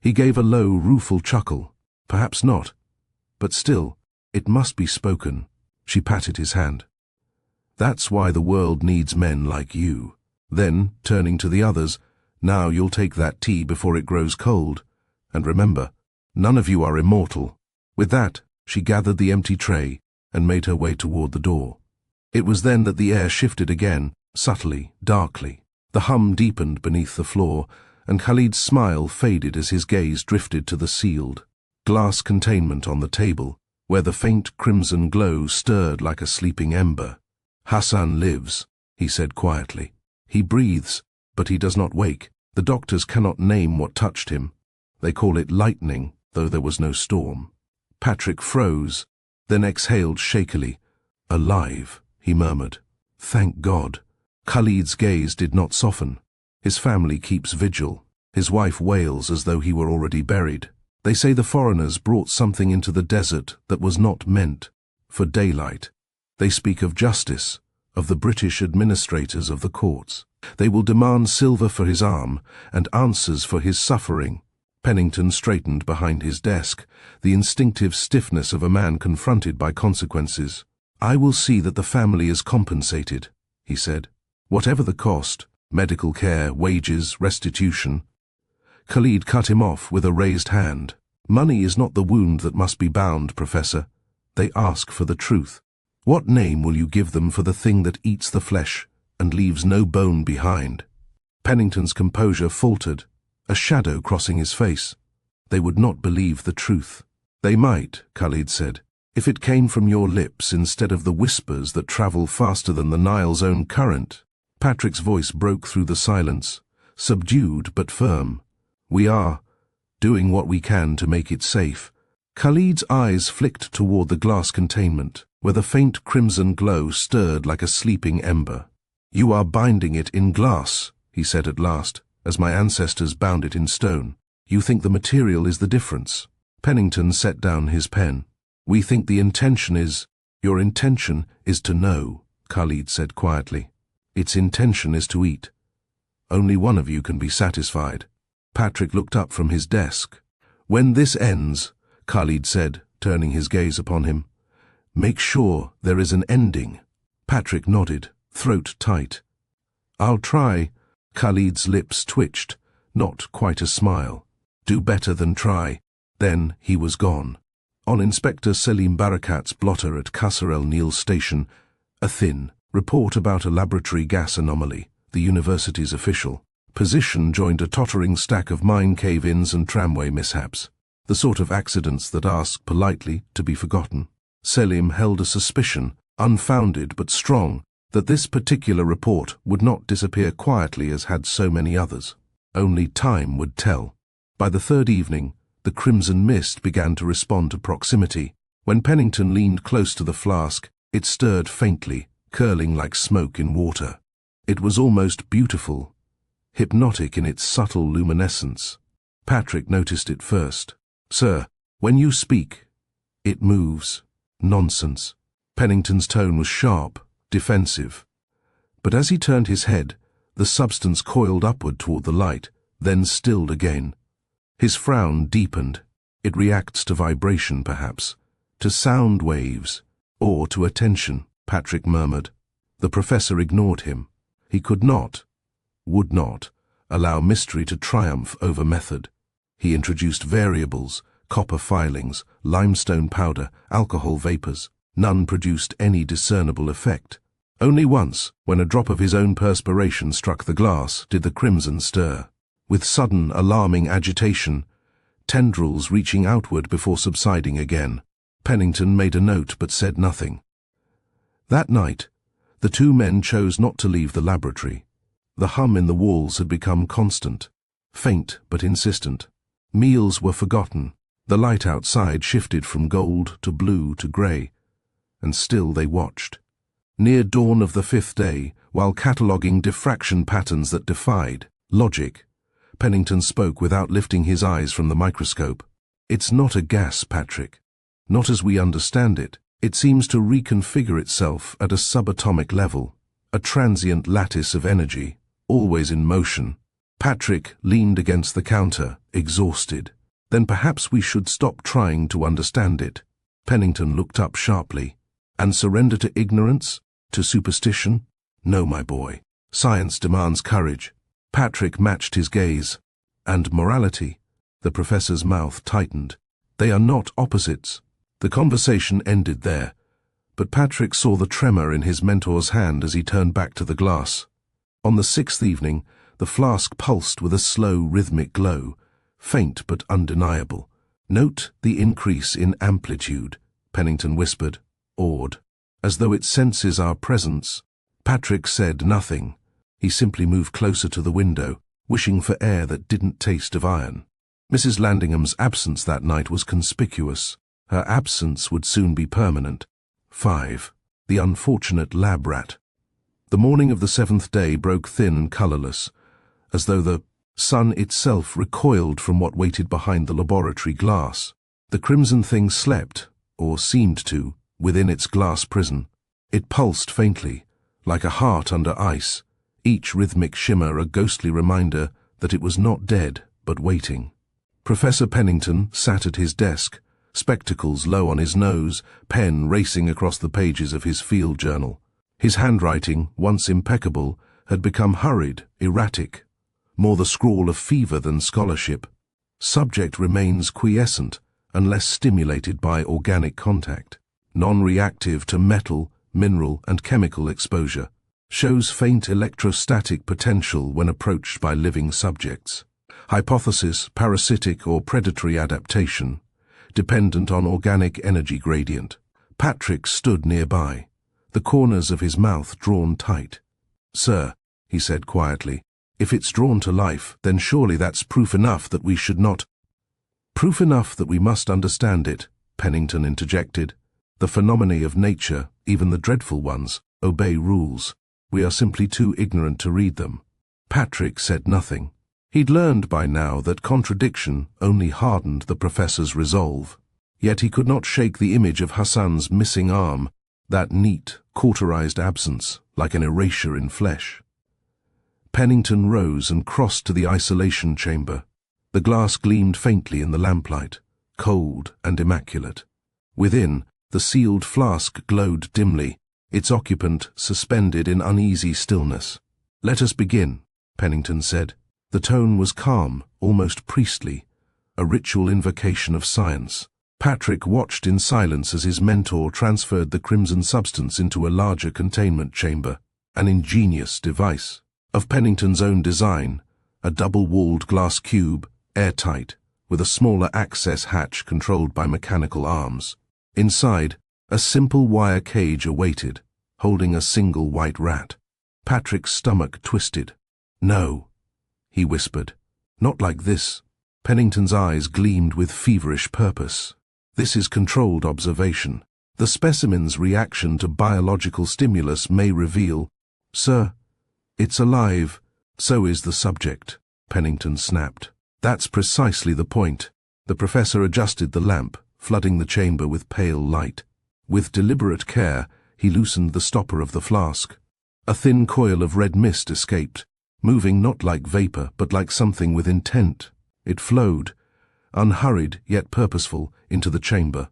He gave a low, rueful chuckle. Perhaps not, but still, it must be spoken. She patted his hand. That's why the world needs men like you. Then, turning to the others, now you'll take that tea before it grows cold. And remember, none of you are immortal. With that, she gathered the empty tray and made her way toward the door. It was then that the air shifted again, subtly, darkly. The hum deepened beneath the floor, and Khalid's smile faded as his gaze drifted to the sealed glass containment on the table, where the faint crimson glow stirred like a sleeping ember. Hassan lives, he said quietly. He breathes, but he does not wake. The doctors cannot name what touched him. They call it lightning, though there was no storm. Patrick froze, then exhaled shakily. Alive, he murmured. Thank God. Khalid's gaze did not soften. His family keeps vigil. His wife wails as though he were already buried. They say the foreigners brought something into the desert that was not meant for daylight. They speak of justice, of the British administrators of the courts. They will demand silver for his arm and answers for his suffering. Pennington straightened behind his desk, the instinctive stiffness of a man confronted by consequences. I will see that the family is compensated, he said. Whatever the cost, medical care, wages, restitution. Khalid cut him off with a raised hand. Money is not the wound that must be bound, Professor. They ask for the truth. What name will you give them for the thing that eats the flesh and leaves no bone behind? Pennington's composure faltered, a shadow crossing his face. They would not believe the truth. They might, Khalid said, if it came from your lips instead of the whispers that travel faster than the Nile's own current. Patrick's voice broke through the silence, subdued but firm. We are doing what we can to make it safe. Khalid's eyes flicked toward the glass containment, where the faint crimson glow stirred like a sleeping ember. You are binding it in glass, he said at last, as my ancestors bound it in stone. You think the material is the difference. Pennington set down his pen. We think the intention is— Your intention is to know, Khalid said quietly. Its intention is to eat. Only one of you can be satisfied. Patrick looked up from his desk. When this ends, Khalid said, turning his gaze upon him, make sure there is an ending. Patrick nodded, throat tight. I'll try. Khalid's lips twitched, not quite a smile. Do better than try. Then he was gone. On Inspector Selim Barakat's blotter at Qasr El Nil station, a thin report about a laboratory gas anomaly, the university's official position joined a tottering stack of mine cave-ins and tramway mishaps, the sort of accidents that ask politely to be forgotten. Selim held a suspicion, unfounded but strong, that this particular report would not disappear quietly as had so many others. Only time would tell. By the third evening, the crimson mist began to respond to proximity. When Pennington leaned close to the flask, it stirred faintly, curling like smoke in water. It was almost beautiful, hypnotic in its subtle luminescence. Patrick noticed it first. Sir, when you speak, it moves. Nonsense. Pennington's tone was sharp, defensive. But as he turned his head, the substance coiled upward toward the light, then stilled again. His frown deepened. It reacts to vibration, perhaps, to sound waves, or to attention, Patrick murmured. The professor ignored him. He could not, would not, allow mystery to triumph over method. He introduced variables, copper filings, limestone powder, alcohol vapors. None produced any discernible effect. Only once, when a drop of his own perspiration struck the glass, did the crimson stir. With sudden, alarming agitation, tendrils reaching outward before subsiding again. Pennington made a note but said nothing. That night, the two men chose not to leave the laboratory. The hum in the walls had become constant, faint but insistent. Meals were forgotten. The light outside shifted from gold to blue to grey, and still they watched. Near dawn of the fifth day, while cataloguing diffraction patterns that defied logic, Pennington spoke without lifting his eyes from the microscope. It's not a gas, Patrick. Not as we understand it. It seems to reconfigure itself at a subatomic level, a transient lattice of energy, always in motion. Patrick leaned against the counter, exhausted. Then perhaps we should stop trying to understand it. Pennington looked up sharply. And surrender to ignorance? To superstition? No, my boy. Science demands courage. Patrick matched his gaze. And morality? The professor's mouth tightened. They are not opposites. The conversation ended there, but Patrick saw the tremor in his mentor's hand as he turned back to the glass. On the sixth evening, the flask pulsed with a slow, rhythmic glow, faint but undeniable. Note the increase in amplitude, Pennington whispered, awed. As though it senses our presence. Patrick said nothing. He simply moved closer to the window, wishing for air that didn't taste of iron. Mrs. Landingham's absence that night was conspicuous. Her absence would soon be permanent. 5. The unfortunate lab rat. The morning of the seventh day broke thin and colourless, as though the sun itself recoiled from what waited behind the laboratory glass. The crimson thing slept, or seemed to, within its glass prison. It pulsed faintly, like a heart under ice, each rhythmic shimmer a ghostly reminder that it was not dead, but waiting. Professor Pennington sat at his desk, spectacles low on his nose, pen racing across the pages of his field journal. His handwriting, once impeccable, had become hurried, erratic, more the scrawl of fever than scholarship. Subject remains quiescent, unless stimulated by organic contact. Non-reactive to metal, mineral, and chemical exposure. Shows faint electrostatic potential when approached by living subjects. Hypothesis, parasitic or predatory adaptation, dependent on organic energy gradient. Patrick stood nearby, the corners of his mouth drawn tight. Sir, he said quietly, if it's drawn to life, then surely that's proof enough that we should not— Proof enough that we must understand it, Pennington interjected. The phenomena of nature, even the dreadful ones, obey rules. We are simply too ignorant to read them. Patrick said nothing. He'd learned by now that contradiction only hardened the professor's resolve. Yet he could not shake the image of Hassan's missing arm, that neat, cauterized absence, like an erasure in flesh. Pennington rose and crossed to the isolation chamber. The glass gleamed faintly in the lamplight, cold and immaculate. Within, the sealed flask glowed dimly, its occupant suspended in uneasy stillness. Let us begin, Pennington said. The tone was calm, almost priestly, a ritual invocation of science. Patrick watched in silence as his mentor transferred the crimson substance into a larger containment chamber, an ingenious device. Of Pennington's own design, a double-walled glass cube, airtight, with a smaller access hatch controlled by mechanical arms. Inside, a simple wire cage awaited, holding a single white rat. Patrick's stomach twisted. No, he whispered. Not like this. Pennington's eyes gleamed with feverish purpose. This is controlled observation. The specimen's reaction to biological stimulus may reveal— Sir, it's alive. So is the subject, Pennington snapped. That's precisely the point. The professor adjusted the lamp, flooding the chamber with pale light. With deliberate care, he loosened the stopper of the flask. A thin coil of red mist escaped, moving not like vapor but like something with intent. It flowed, unhurried yet purposeful, into the chamber.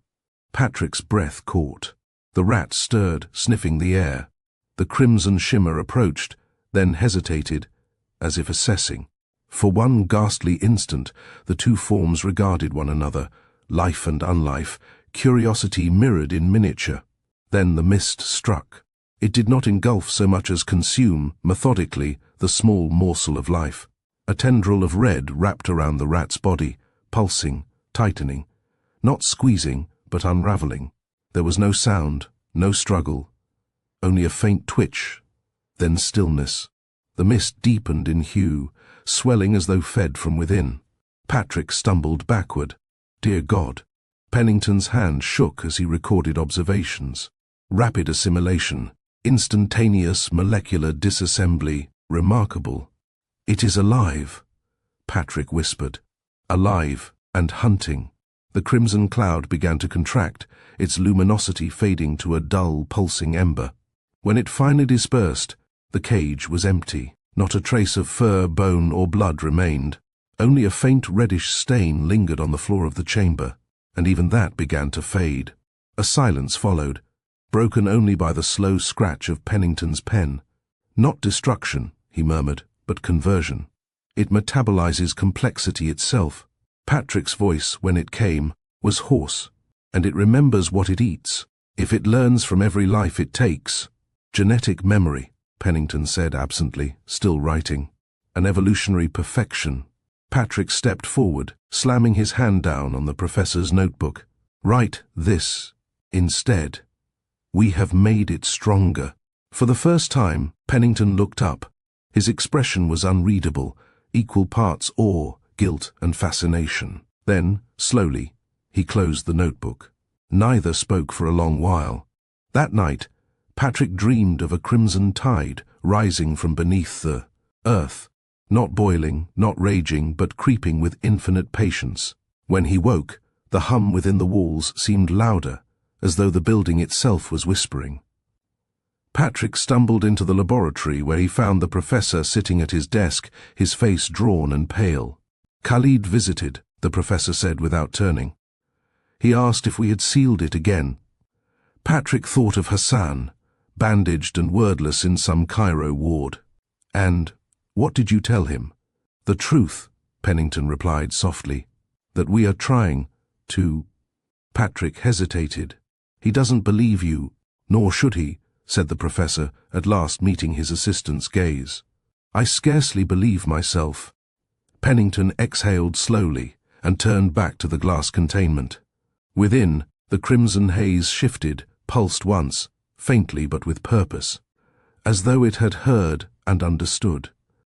Patrick's breath caught. The rat stirred, sniffing the air. The crimson shimmer approached, then hesitated, as if assessing. For one ghastly instant, the two forms regarded one another, life and unlife, curiosity mirrored in miniature. Then the mist struck. It did not engulf so much as consume, methodically, the small morsel of life. A tendril of red wrapped around the rat's body, pulsing, tightening, not squeezing, but unraveling. There was no sound, no struggle, only a faint twitch, then stillness. The mist deepened in hue, swelling as though fed from within. Patrick stumbled backward. Dear God! Pennington's hand shook as he recorded observations. Rapid assimilation, instantaneous molecular disassembly, remarkable. It is alive, Patrick whispered. Alive and hunting. The crimson cloud began to contract, its luminosity fading to a dull, pulsing ember. When it finally dispersed, the cage was empty. Not a trace of fur, bone, or blood remained. Only a faint reddish stain lingered on the floor of the chamber, and even that began to fade. A silence followed, broken only by the slow scratch of Pennington's pen. "Not destruction," he murmured, "but conversion. It metabolizes complexity itself." Patrick's voice, when it came, was hoarse, "and it remembers what it eats. If it learns from every life it takes." "Genetic memory," Pennington said absently, still writing. "An evolutionary perfection." Patrick stepped forward, slamming his hand down on the professor's notebook. "Write this instead. We have made it stronger." For the first time, Pennington looked up. His expression was unreadable, equal parts awe, guilt, and fascination. Then, slowly, he closed the notebook. Neither spoke for a long while. That night, Patrick dreamed of a crimson tide rising from beneath the earth, not boiling, not raging, but creeping with infinite patience. When he woke, the hum within the walls seemed louder, as though the building itself was whispering. Patrick stumbled into the laboratory where he found the professor sitting at his desk, his face drawn and pale. "Khalid visited," the professor said without turning. "He asked if we had sealed it again." Patrick thought of Hassan, bandaged and wordless in some Cairo ward. "And what did you tell him?" "The truth," Pennington replied softly, "that we are trying to—" Patrick hesitated. "He doesn't believe you, nor should he," said the professor, at last meeting his assistant's gaze. "I scarcely believe myself." Pennington exhaled slowly and turned back to the glass containment. Within, the crimson haze shifted, pulsed once, faintly but with purpose, as though it had heard and understood.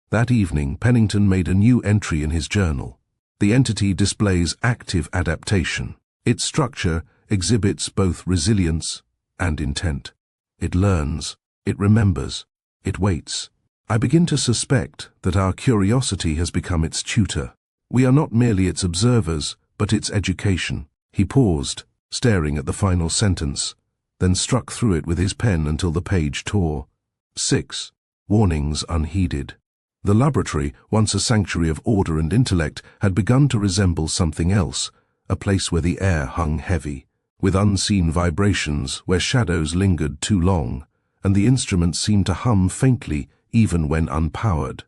That evening, Pennington made a new entry in his journal. The entity displays active adaptation. Its structure exhibits both resilience and intent. It learns, it remembers, it waits. "I begin to suspect that our curiosity has become its tutor. We are not merely its observers, but its education." He paused, staring at the final sentence, then struck through it with his pen until the page tore. 6. Warnings unheeded. The laboratory, once a sanctuary of order and intellect, had begun to resemble something else, a place where the air hung heavy, with unseen vibrations, where shadows lingered too long, and the instruments seemed to hum faintly even when unpowered.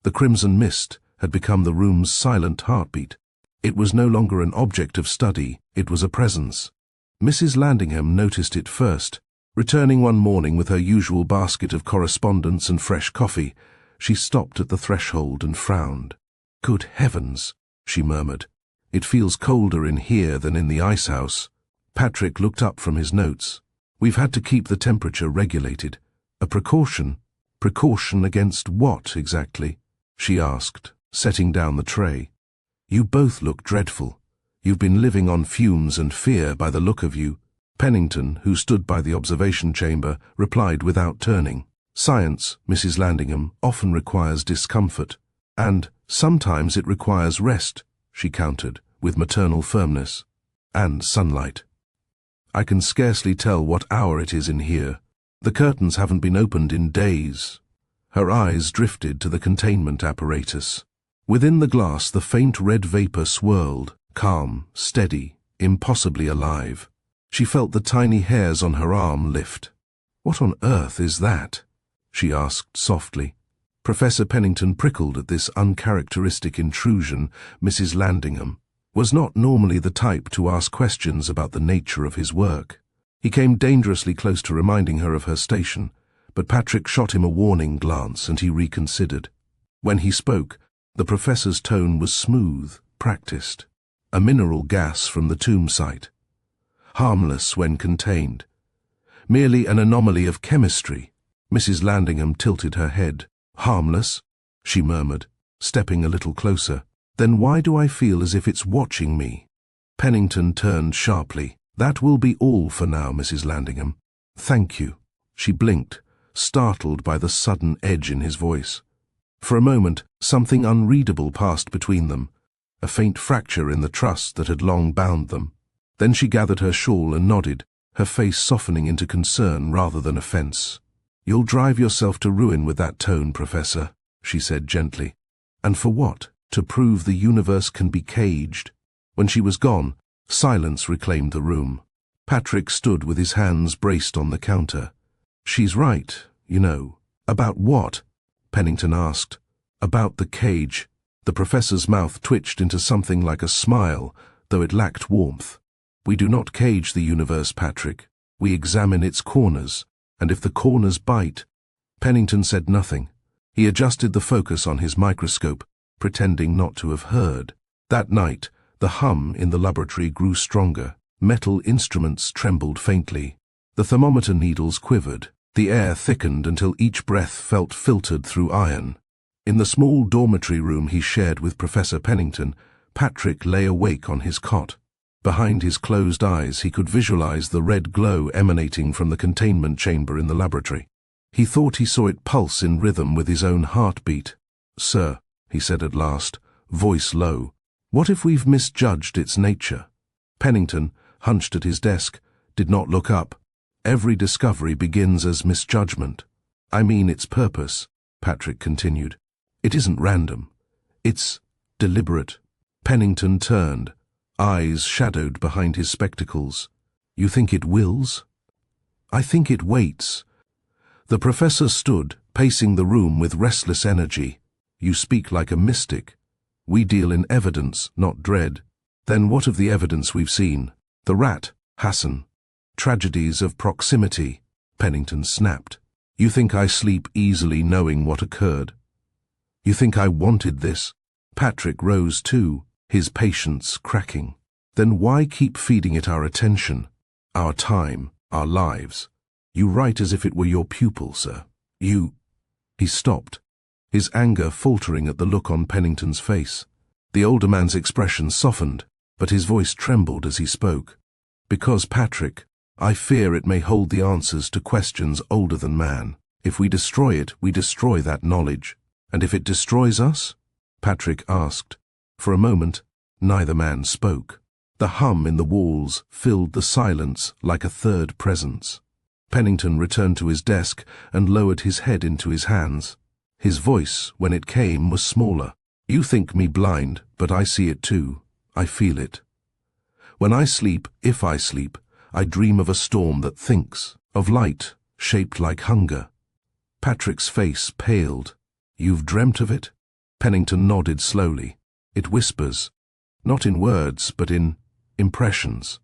The crimson mist had become the room's silent heartbeat. It was no longer an object of study, it was a presence. Mrs. Landingham noticed it first. Returning one morning with her usual basket of correspondence and fresh coffee, she stopped at the threshold and frowned. "Good heavens," she murmured. "It feels colder in here than in the ice house." Patrick looked up from his notes. "We've had to keep the temperature regulated. A precaution? Precaution against what, exactly?" she asked, setting down the tray. "You both look dreadful. You've been living on fumes and fear by the look of you." Pennington, who stood by the observation chamber, replied without turning. "Science, Mrs. Landingham, often requires discomfort. And sometimes it requires rest," she countered, with maternal firmness. "And sunlight. I can scarcely tell what hour it is in here. The curtains haven't been opened in days." Her eyes drifted to the containment apparatus. Within the glass the faint red vapor swirled, calm, steady, impossibly alive. She felt the tiny hairs on her arm lift. "What on earth is that?" she asked softly. Professor Pennington prickled at this uncharacteristic intrusion. Mrs. Landingham was not normally the type to ask questions about the nature of his work. He came dangerously close to reminding her of her station, but Patrick shot him a warning glance and he reconsidered. When he spoke, the professor's tone was smooth, practiced. "A mineral gas from the tomb site. Harmless when contained. Merely an anomaly of chemistry." Mrs. Landingham tilted her head. "Harmless?" she murmured, stepping a little closer. "Then why do I feel as if it's watching me?" Pennington turned sharply. "That will be all for now, Mrs. Landingham. Thank you." She blinked, startled by the sudden edge in his voice. For a moment, something unreadable passed between them. a faint fracture in the trust that had long bound them. Then she gathered her shawl and nodded, her face softening into concern rather than offense. "You'll drive yourself to ruin with that tone, Professor," she said gently. "And for what? To prove the universe can be caged." When she was gone, silence reclaimed the room. Patrick stood with his hands braced on the counter. "She's right, you know." "About what?" Pennington asked. "About the cage." The professor's mouth twitched into something like a smile, though it lacked warmth. "We do not cage the universe, Patrick. We examine its corners, and if the corners bite—" Pennington said nothing. He adjusted the focus on his microscope, pretending not to have heard. That night, the hum in the laboratory grew stronger. Metal instruments trembled faintly. The thermometer needles quivered. The air thickened until each breath felt filtered through iron. In the small dormitory room he shared with Professor Pennington, Patrick lay awake on his cot. Behind his closed eyes he could visualize the red glow emanating from the containment chamber in the laboratory. He thought he saw it pulse in rhythm with his own heartbeat. "Sir," he said at last, voice low, "what if we've misjudged its nature?" Pennington, hunched at his desk, did not look up. "Every discovery begins as misjudgment." "I mean its purpose," Patrick continued. "It isn't random. It's deliberate." Pennington turned, eyes shadowed behind his spectacles. "You think it wills?" "I think it waits." The professor stood, pacing the room with restless energy. "You speak like a mystic. We deal in evidence, not dread." "Then what of the evidence we've seen? The rat, Hassan. Tragedies of proximity," Pennington snapped. "You think I sleep easily knowing what occurred? You think I wanted this?" Patrick rose too, his patience cracking. "Then why keep feeding it our attention, our time, our lives? You write as if it were your pupil, sir. You—" He stopped, his anger faltering at the look on Pennington's face. The older man's expression softened, but his voice trembled as he spoke. "Because, Patrick, I fear it may hold the answers to questions older than man. If we destroy it, we destroy that knowledge. And if it destroys us?" Patrick asked. For a moment, neither man spoke. The hum in the walls filled the silence like a third presence. Pennington returned to his desk and lowered his head into his hands. His voice, when it came, was smaller. "You think me blind, but I see it too. I feel it. When I sleep, if I sleep, I dream of a storm that thinks, of light, shaped like hunger." Patrick's face paled. "You've dreamt of it?" Pennington nodded slowly. "It whispers, not in words, but in impressions.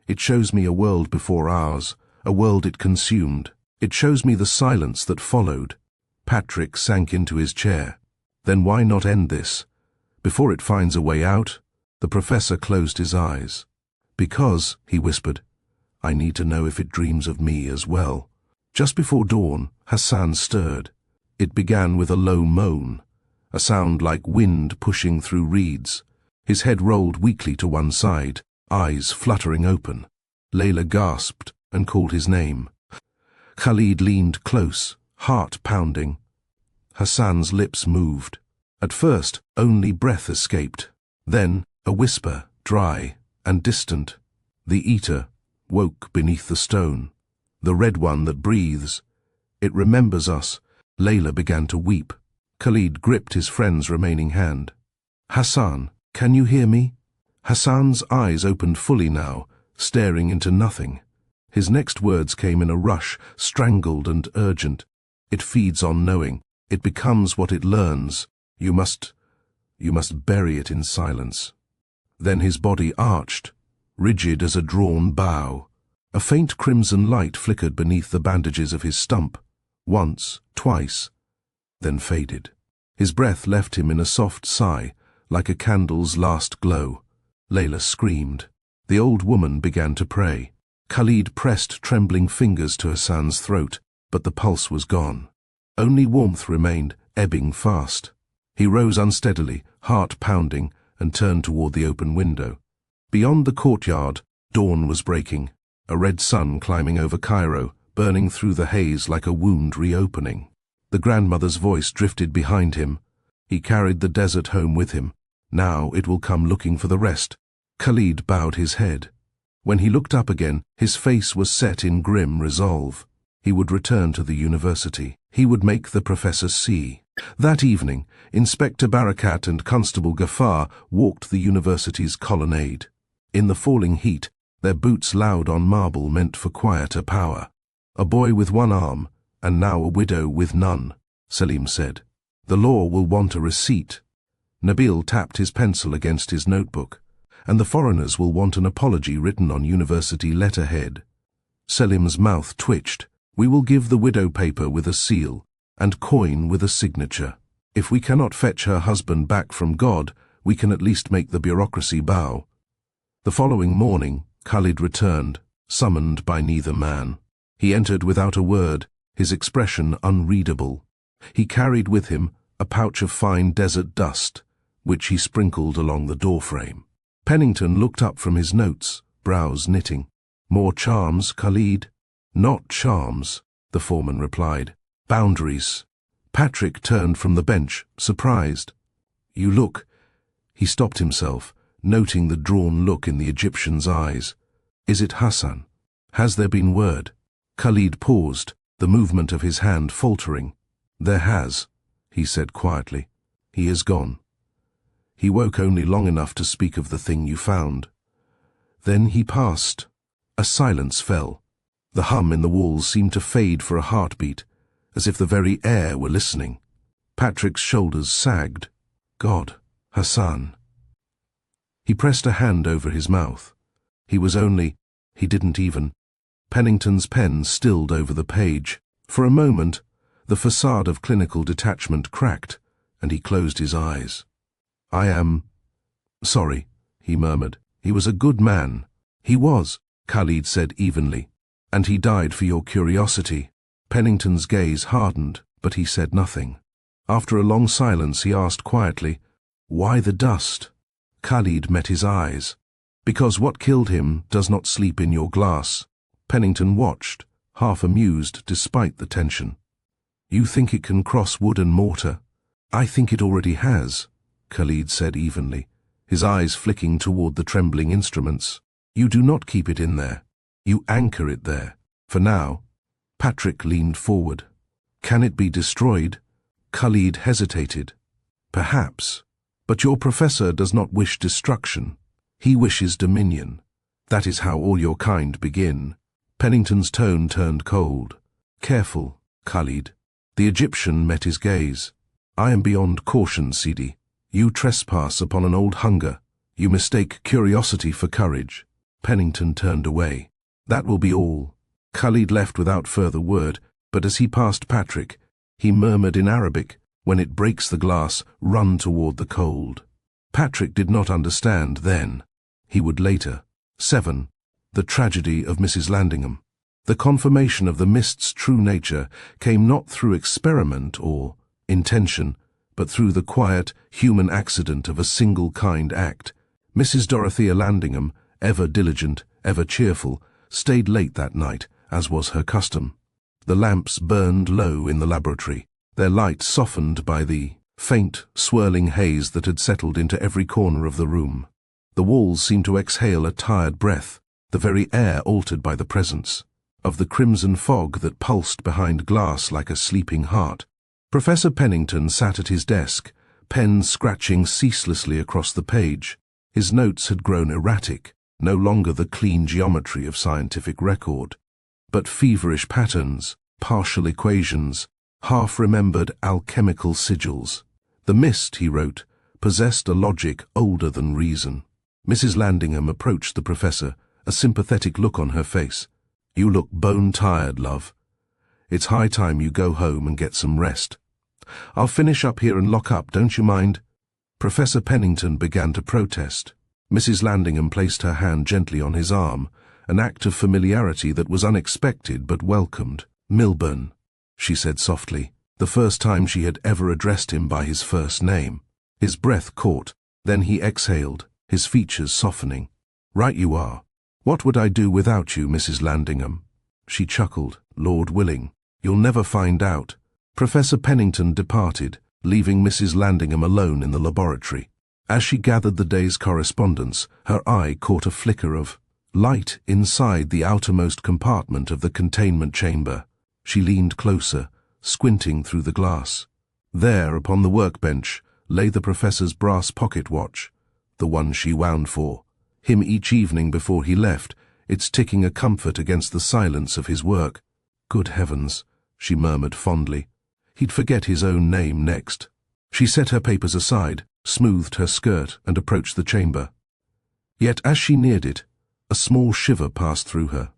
It shows me a world before ours, a world it consumed. It shows me the silence that followed." Patrick sank into his chair. "Then why not end this? Before it finds a way out?" The professor closed his eyes. "Because," he whispered, "I need to know if it dreams of me as well." Just before dawn, Hassan stirred. It began with a low moan, a sound like wind pushing through reeds. His head rolled weakly to one side, eyes fluttering open. Layla gasped and called his name. Khalid leaned close, heart pounding. Hassan's lips moved. At first, only breath escaped. Then, a whisper, dry and distant. The eater woke beneath the stone. "The red one that breathes. It remembers us." Layla began to weep. Khalid gripped his friend's remaining hand. "Hassan, can you hear me?" Hassan's eyes opened fully now, staring into nothing. His next words came in a rush, strangled and urgent. "It feeds on knowing. It becomes what it learns. You must bury it in silence." Then his body arched, rigid as a drawn bow. A faint crimson light flickered beneath the bandages of his stump, once, twice, then faded. His breath left him in a soft sigh, like a candle's last glow. Layla screamed. The old woman began to pray. Khalid pressed trembling fingers to Hassan's throat, but the pulse was gone. Only warmth remained, ebbing fast. He rose unsteadily, heart pounding, and turned toward the open window. Beyond the courtyard, dawn was breaking, a red sun climbing over Cairo, burning through the haze like a wound reopening. The grandmother's voice drifted behind him. He carried the desert home with him, Now it will come looking for the rest. Khalid bowed his head. When he looked up again, his face was set in grim resolve. He would return to the university. He would make the professor see. That evening, Inspector Barakat and Constable Ghaffar walked the university's colonnade. In the falling heat, their boots loud on marble meant for quieter power. A boy with one arm, and now a widow with none, Selim said. The law will want a receipt. Nabil tapped his pencil against his notebook. And the foreigners will want an apology written on university letterhead. Selim's mouth twitched. We will give the widow paper with a seal, and coin with a signature. If we cannot fetch her husband back from God, we can at least make the bureaucracy bow. The following morning, Khalid returned, summoned by neither man. He entered without a word, his expression unreadable. He carried with him a pouch of fine desert dust, which he sprinkled along the doorframe. Pennington looked up from his notes, brows knitting. More charms, Khalid? Not charms, the foreman replied. Boundaries. Patrick turned from the bench, surprised. You look. He stopped himself, noting the drawn look in the Egyptian's eyes. Is it Hassan? Has there been word? Khalid paused, the movement of his hand faltering. There has, he said quietly. He is gone. He woke only long enough to speak of the thing you found. Then he passed. A silence fell. The hum in the walls seemed to fade for a heartbeat, as if the very air were listening. Patrick's shoulders sagged. God, Hassan. He pressed a hand over his mouth. He didn't even. Pennington's pen stilled over the page. For a moment, the facade of clinical detachment cracked, and he closed his eyes. I am sorry, he murmured. He was a good man. He was, Khalid said evenly. And he died for your curiosity. Pennington's gaze hardened, but he said nothing. After a long silence, he asked quietly, Why the dust? Khalid met his eyes. Because what killed him does not sleep in your glass. Pennington watched, half amused despite the tension. You think it can cross wood and mortar? I think it already has, Khalid said evenly, his eyes flicking toward the trembling instruments. You do not keep it in there. You anchor it there. For now. Patrick leaned forward. Can it be destroyed? Khalid hesitated. Perhaps. But your professor does not wish destruction. He wishes dominion. That is how all your kind begin. Pennington's tone turned cold. Careful, Khalid. The Egyptian met his gaze. I am beyond caution, Sidi. You trespass upon an old hunger. You mistake curiosity for courage. Pennington turned away. That will be all. Khalid left without further word, but as he passed Patrick, he murmured in Arabic, When it breaks the glass, run toward the cold. Patrick did not understand then. He would later. 7. The tragedy of Mrs. Landingham. The confirmation of the mist's true nature came not through experiment or intention, but through the quiet, human accident of a single kind act. Mrs. Dorothea Landingham, ever diligent, ever cheerful, stayed late that night, as was her custom. The lamps burned low in the laboratory, their light softened by the faint, swirling haze that had settled into every corner of the room. The walls seemed to exhale a tired breath, the very air altered by the presence of the crimson fog that pulsed behind glass like a sleeping heart. Professor Pennington sat at his desk, pen scratching ceaselessly across the page. His notes had grown erratic, no longer the clean geometry of scientific record, but feverish patterns, partial equations, half-remembered alchemical sigils. The mist, he wrote, possessed a logic older than reason. Mrs. Landingham approached the professor, a sympathetic look on her face. You look bone-tired, love. It's high time you go home and get some rest. I'll finish up here and lock up, don't you mind? Professor Pennington began to protest. Mrs. Landingham placed her hand gently on his arm, an act of familiarity that was unexpected but welcomed. Milburn, she said softly, the first time she had ever addressed him by his first name. His breath caught, then he exhaled, his features softening. Right you are. What would I do without you, Mrs. Landingham? She chuckled. Lord willing. You'll never find out. Professor Pennington departed, leaving Mrs. Landingham alone in the laboratory. As she gathered the day's correspondence, her eye caught a flicker of light inside the outermost compartment of the containment chamber. She leaned closer, squinting through the glass. There, upon the workbench, lay the professor's brass pocket watch, the one she wound for him each evening before he left, its ticking a comfort against the silence of his work. Good heavens, she murmured fondly. He'd forget his own name next. She set her papers aside, smoothed her skirt, and approached the chamber. Yet as she neared it, a small shiver passed through her,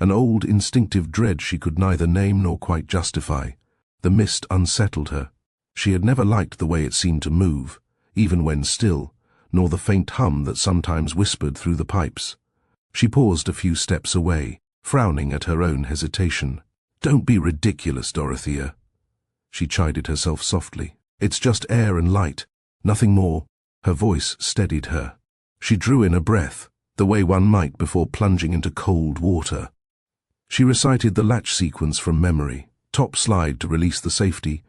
an old instinctive dread she could neither name nor quite justify. The mist unsettled her. She had never liked the way it seemed to move, even when still, nor the faint hum that sometimes whispered through the pipes. She paused a few steps away, frowning at her own hesitation. "Don't be ridiculous, Dorothea," she chided herself softly. "It's just air and light, nothing more." Her voice steadied her. She drew in a breath, the way one might before plunging into cold water. She recited the latch sequence from memory: top slide to release the safety,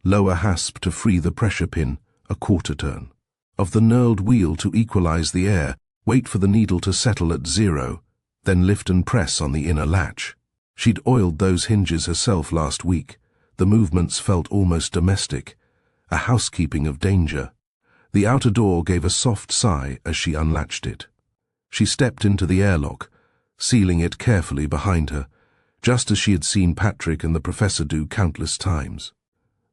lower hasp to free the pressure pin, a quarter turn. Of the knurled wheel to equalize the air, wait for the needle to settle at 0, then lift and press on the inner latch. She'd oiled those hinges herself last week. The movements felt almost domestic, a housekeeping of danger. The outer door gave a soft sigh as she unlatched it. She stepped into the airlock, sealing it carefully behind her, just as she had seen Patrick and the professor do countless times.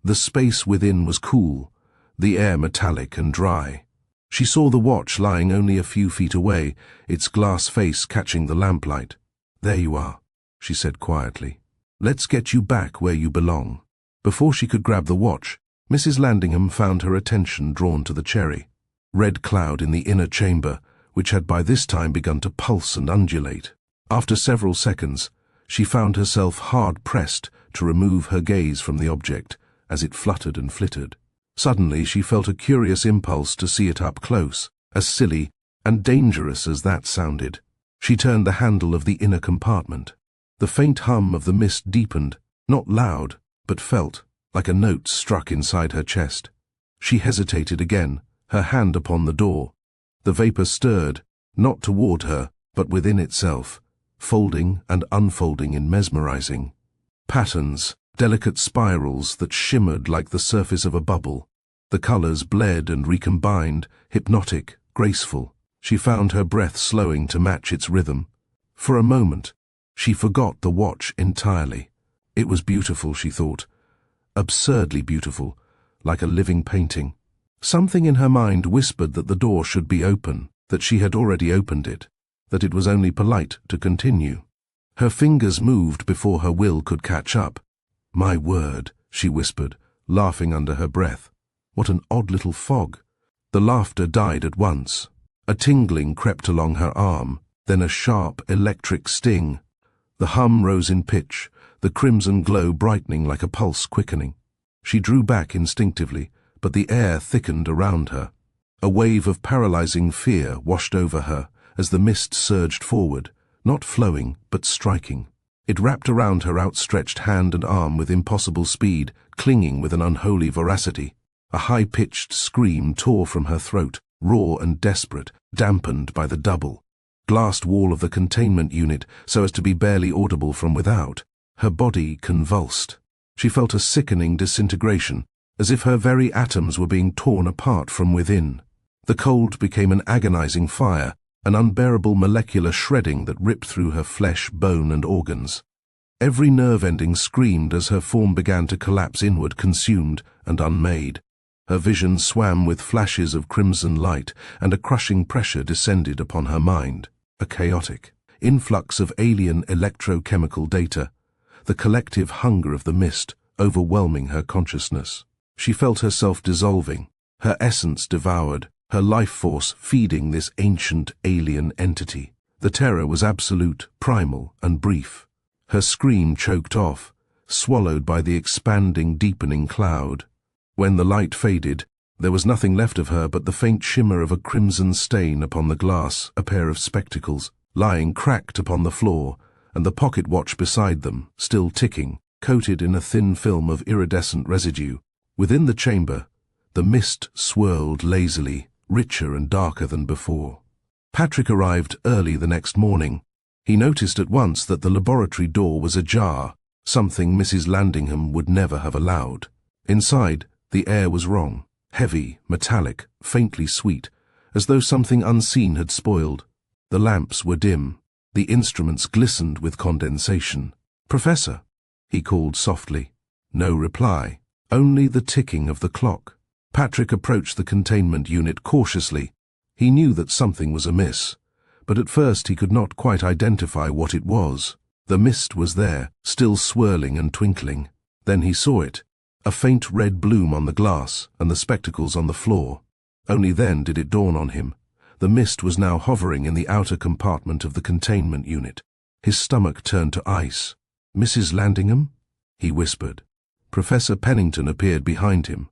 The space within was cool, the air metallic and dry. She saw the watch lying only a few feet away, its glass face catching the lamplight. "There you are," she said quietly. "Let's get you back where you belong." Before she could grab the watch, Mrs. Landingham found her attention drawn to the cherry. Red cloud in the inner chamber, which had by this time begun to pulse and undulate. After several seconds, she found herself hard-pressed to remove her gaze from the object as it fluttered and flittered. Suddenly she felt a curious impulse to see it up close, as silly and dangerous as that sounded. She turned the handle of the inner compartment. The faint hum of the mist deepened, not loud, but felt, like a note struck inside her chest. She hesitated again, her hand upon the door. The vapor stirred, not toward her, but within itself, folding and unfolding in mesmerizing patterns, delicate spirals that shimmered like the surface of a bubble. The colors bled and recombined, hypnotic, graceful. She found her breath slowing to match its rhythm. For a moment, she forgot the watch entirely. It was beautiful, she thought. Absurdly beautiful, like a living painting. Something in her mind whispered that the door should be open, that she had already opened it, that it was only polite to continue. Her fingers moved before her will could catch up. "My word," she whispered, laughing under her breath. What an odd little fog. The laughter died at once. A tingling crept along her arm, then a sharp electric sting. The hum rose in pitch, the crimson glow brightening like a pulse quickening. She drew back instinctively, but the air thickened around her. A wave of paralyzing fear washed over her as the mist surged forward, not flowing, but striking. It wrapped around her outstretched hand and arm with impossible speed, clinging with an unholy voracity. A high-pitched scream tore from her throat, raw and desperate, dampened by the double glassed wall of the containment unit so as to be barely audible from without. Her body convulsed. She felt a sickening disintegration, as if her very atoms were being torn apart from within. The cold became an agonizing fire, an unbearable molecular shredding that ripped through her flesh, bone, and organs. Every nerve ending screamed as her form began to collapse inward, consumed and unmade. Her vision swam with flashes of crimson light, and a crushing pressure descended upon her mind, a chaotic influx of alien electrochemical data, the collective hunger of the mist overwhelming her consciousness. She felt herself dissolving, her essence devoured, her life force feeding this ancient alien entity. The terror was absolute, primal, and brief. Her scream choked off, swallowed by the expanding, deepening cloud. When the light faded, there was nothing left of her but the faint shimmer of a crimson stain upon the glass, a pair of spectacles, lying cracked upon the floor, and the pocket watch beside them, still ticking, coated in a thin film of iridescent residue. Within the chamber, the mist swirled lazily, richer and darker than before. Patrick arrived early the next morning. He noticed at once that the laboratory door was ajar, something Mrs. Landingham would never have allowed. Inside, the air was wrong, heavy, metallic, faintly sweet, as though something unseen had spoiled. The lamps were dim. The instruments glistened with condensation. "Professor," he called softly. No reply, only the ticking of the clock. Patrick approached the containment unit cautiously. He knew that something was amiss, but at first he could not quite identify what it was. The mist was there, still swirling and twinkling. Then he saw it, a faint red bloom on the glass and the spectacles on the floor. Only then did it dawn on him. The mist was now hovering in the outer compartment of the containment unit. His stomach turned to ice. "Mrs. Landingham?" he whispered. Professor Pennington appeared behind him,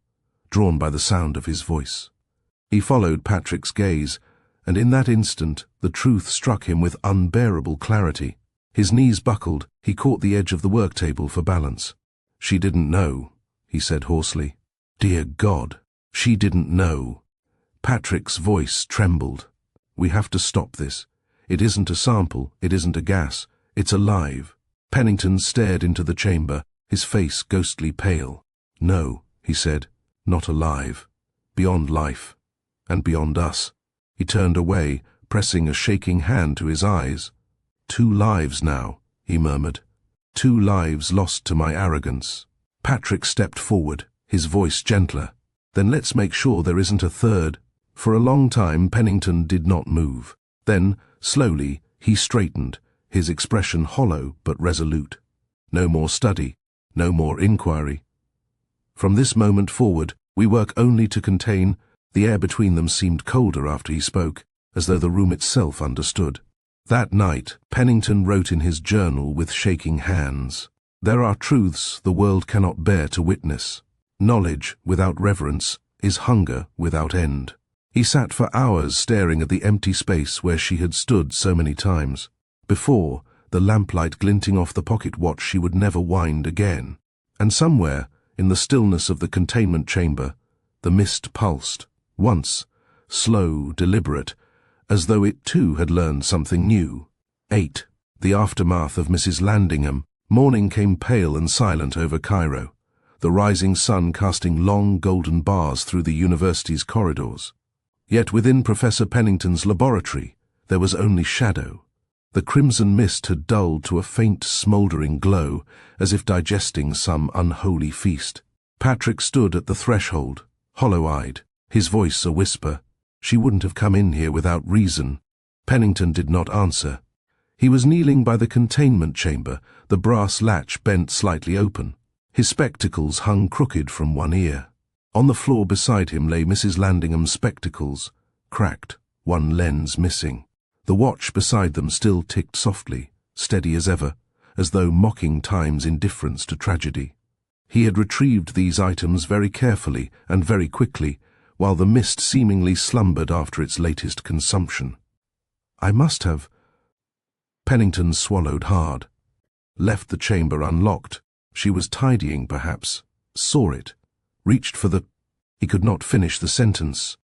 drawn by the sound of his voice. He followed Patrick's gaze, and in that instant the truth struck him with unbearable clarity. His knees buckled, he caught the edge of the work table for balance. "She didn't know," he said hoarsely. "Dear God, she didn't know." Patrick's voice trembled. "We have to stop this. It isn't a sample, it isn't a gas, it's alive." Pennington stared into the chamber, his face ghostly pale. "No," he said, "not alive. Beyond life. And beyond us." He turned away, pressing a shaking hand to his eyes. "2 lives now," he murmured. "2 lives lost to my arrogance." Patrick stepped forward, his voice gentler. "Then let's make sure there isn't a third." For a long time Pennington did not move. Then, slowly, he straightened, his expression hollow but resolute. No more study, no more inquiry. "From this moment forward, we work only to contain—" The air between them seemed colder after he spoke, as though the room itself understood. That night, Pennington wrote in his journal with shaking hands, "There are truths the world cannot bear to witness. Knowledge without reverence is hunger without end." He sat for hours staring at the empty space where she had stood so many times. Before, the lamplight glinting off the pocket watch she would never wind again. And somewhere, in the stillness of the containment chamber, the mist pulsed, once, slow, deliberate, as though it too had learned something new. 8. The aftermath of Mrs. Landingham. Morning came pale and silent over Cairo, the rising sun casting long golden bars through the university's corridors. Yet within Professor Pennington's laboratory, there was only shadow. The crimson mist had dulled to a faint, smouldering glow, as if digesting some unholy feast. Patrick stood at the threshold, hollow-eyed, his voice a whisper. She wouldn't have come in here without reason. Pennington did not answer. He was kneeling by the containment chamber, the brass latch bent slightly open. His spectacles hung crooked from one ear. On the floor beside him lay Mrs. Landingham's spectacles, cracked, one lens missing. The watch beside them still ticked softly, steady as ever, as though mocking time's indifference to tragedy. He had retrieved these items very carefully and very quickly, while the mist seemingly slumbered after its latest consumption. "I must have—" Pennington swallowed hard. Left the chamber unlocked. She was tidying, perhaps. Saw it. Reached for the— He could not finish the sentence.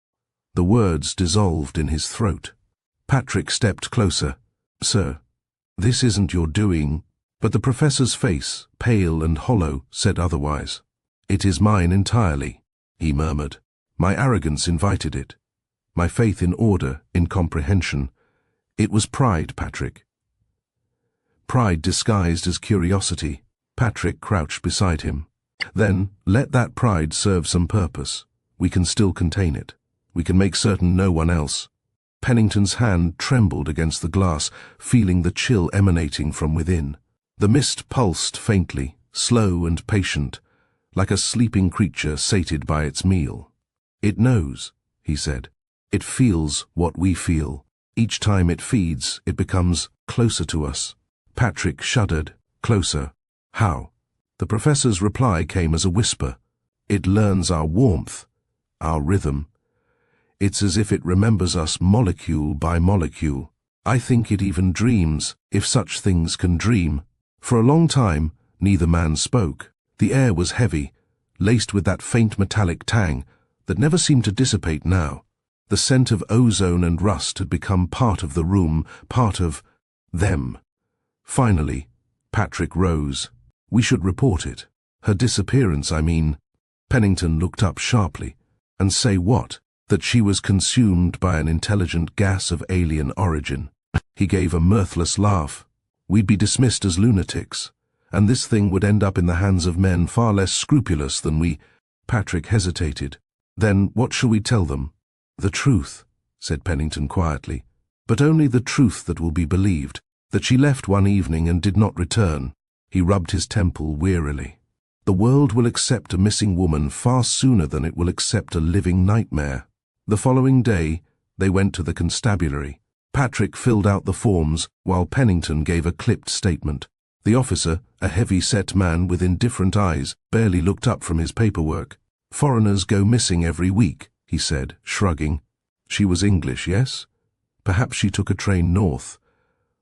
The words dissolved in his throat. Patrick stepped closer. "Sir, this isn't your doing." But the professor's face, pale and hollow, said otherwise. "It is mine entirely," he murmured. "My arrogance invited it. My faith in order, in comprehension. It was pride, Patrick." Pride disguised as curiosity. Patrick crouched beside him. "Then, let that pride serve some purpose. We can still contain it. We can make certain no one else." Pennington's hand trembled against the glass, feeling the chill emanating from within. The mist pulsed faintly, slow and patient, like a sleeping creature sated by its meal. "It knows," he said. "It feels what we feel. Each time it feeds, it becomes closer to us." Patrick shuddered. "Closer? How?" The professor's reply came as a whisper. "It learns our warmth, our rhythm. It's as if it remembers us molecule by molecule. I think it even dreams, if such things can dream." For a long time, neither man spoke. The air was heavy, laced with that faint metallic tang that never seemed to dissipate now. The scent of ozone and rust had become part of the room, part of them. Finally, Patrick rose. We should report it. Her disappearance, I mean. Pennington looked up sharply. And say what? That she was consumed by an intelligent gas of alien origin. He gave a mirthless laugh. We'd be dismissed as lunatics, and this thing would end up in the hands of men far less scrupulous than we. Patrick hesitated. Then what shall we tell them? The truth, said Pennington quietly, but only the truth that will be believed, that she left one evening and did not return. He rubbed his temple wearily. The world will accept a missing woman far sooner than it will accept a living nightmare. The following day, they went to the constabulary. Patrick filled out the forms, while Pennington gave a clipped statement. The officer, a heavy-set man with indifferent eyes, barely looked up from his paperwork. Foreigners go missing every week, he said, shrugging. She was English, yes? Perhaps she took a train north,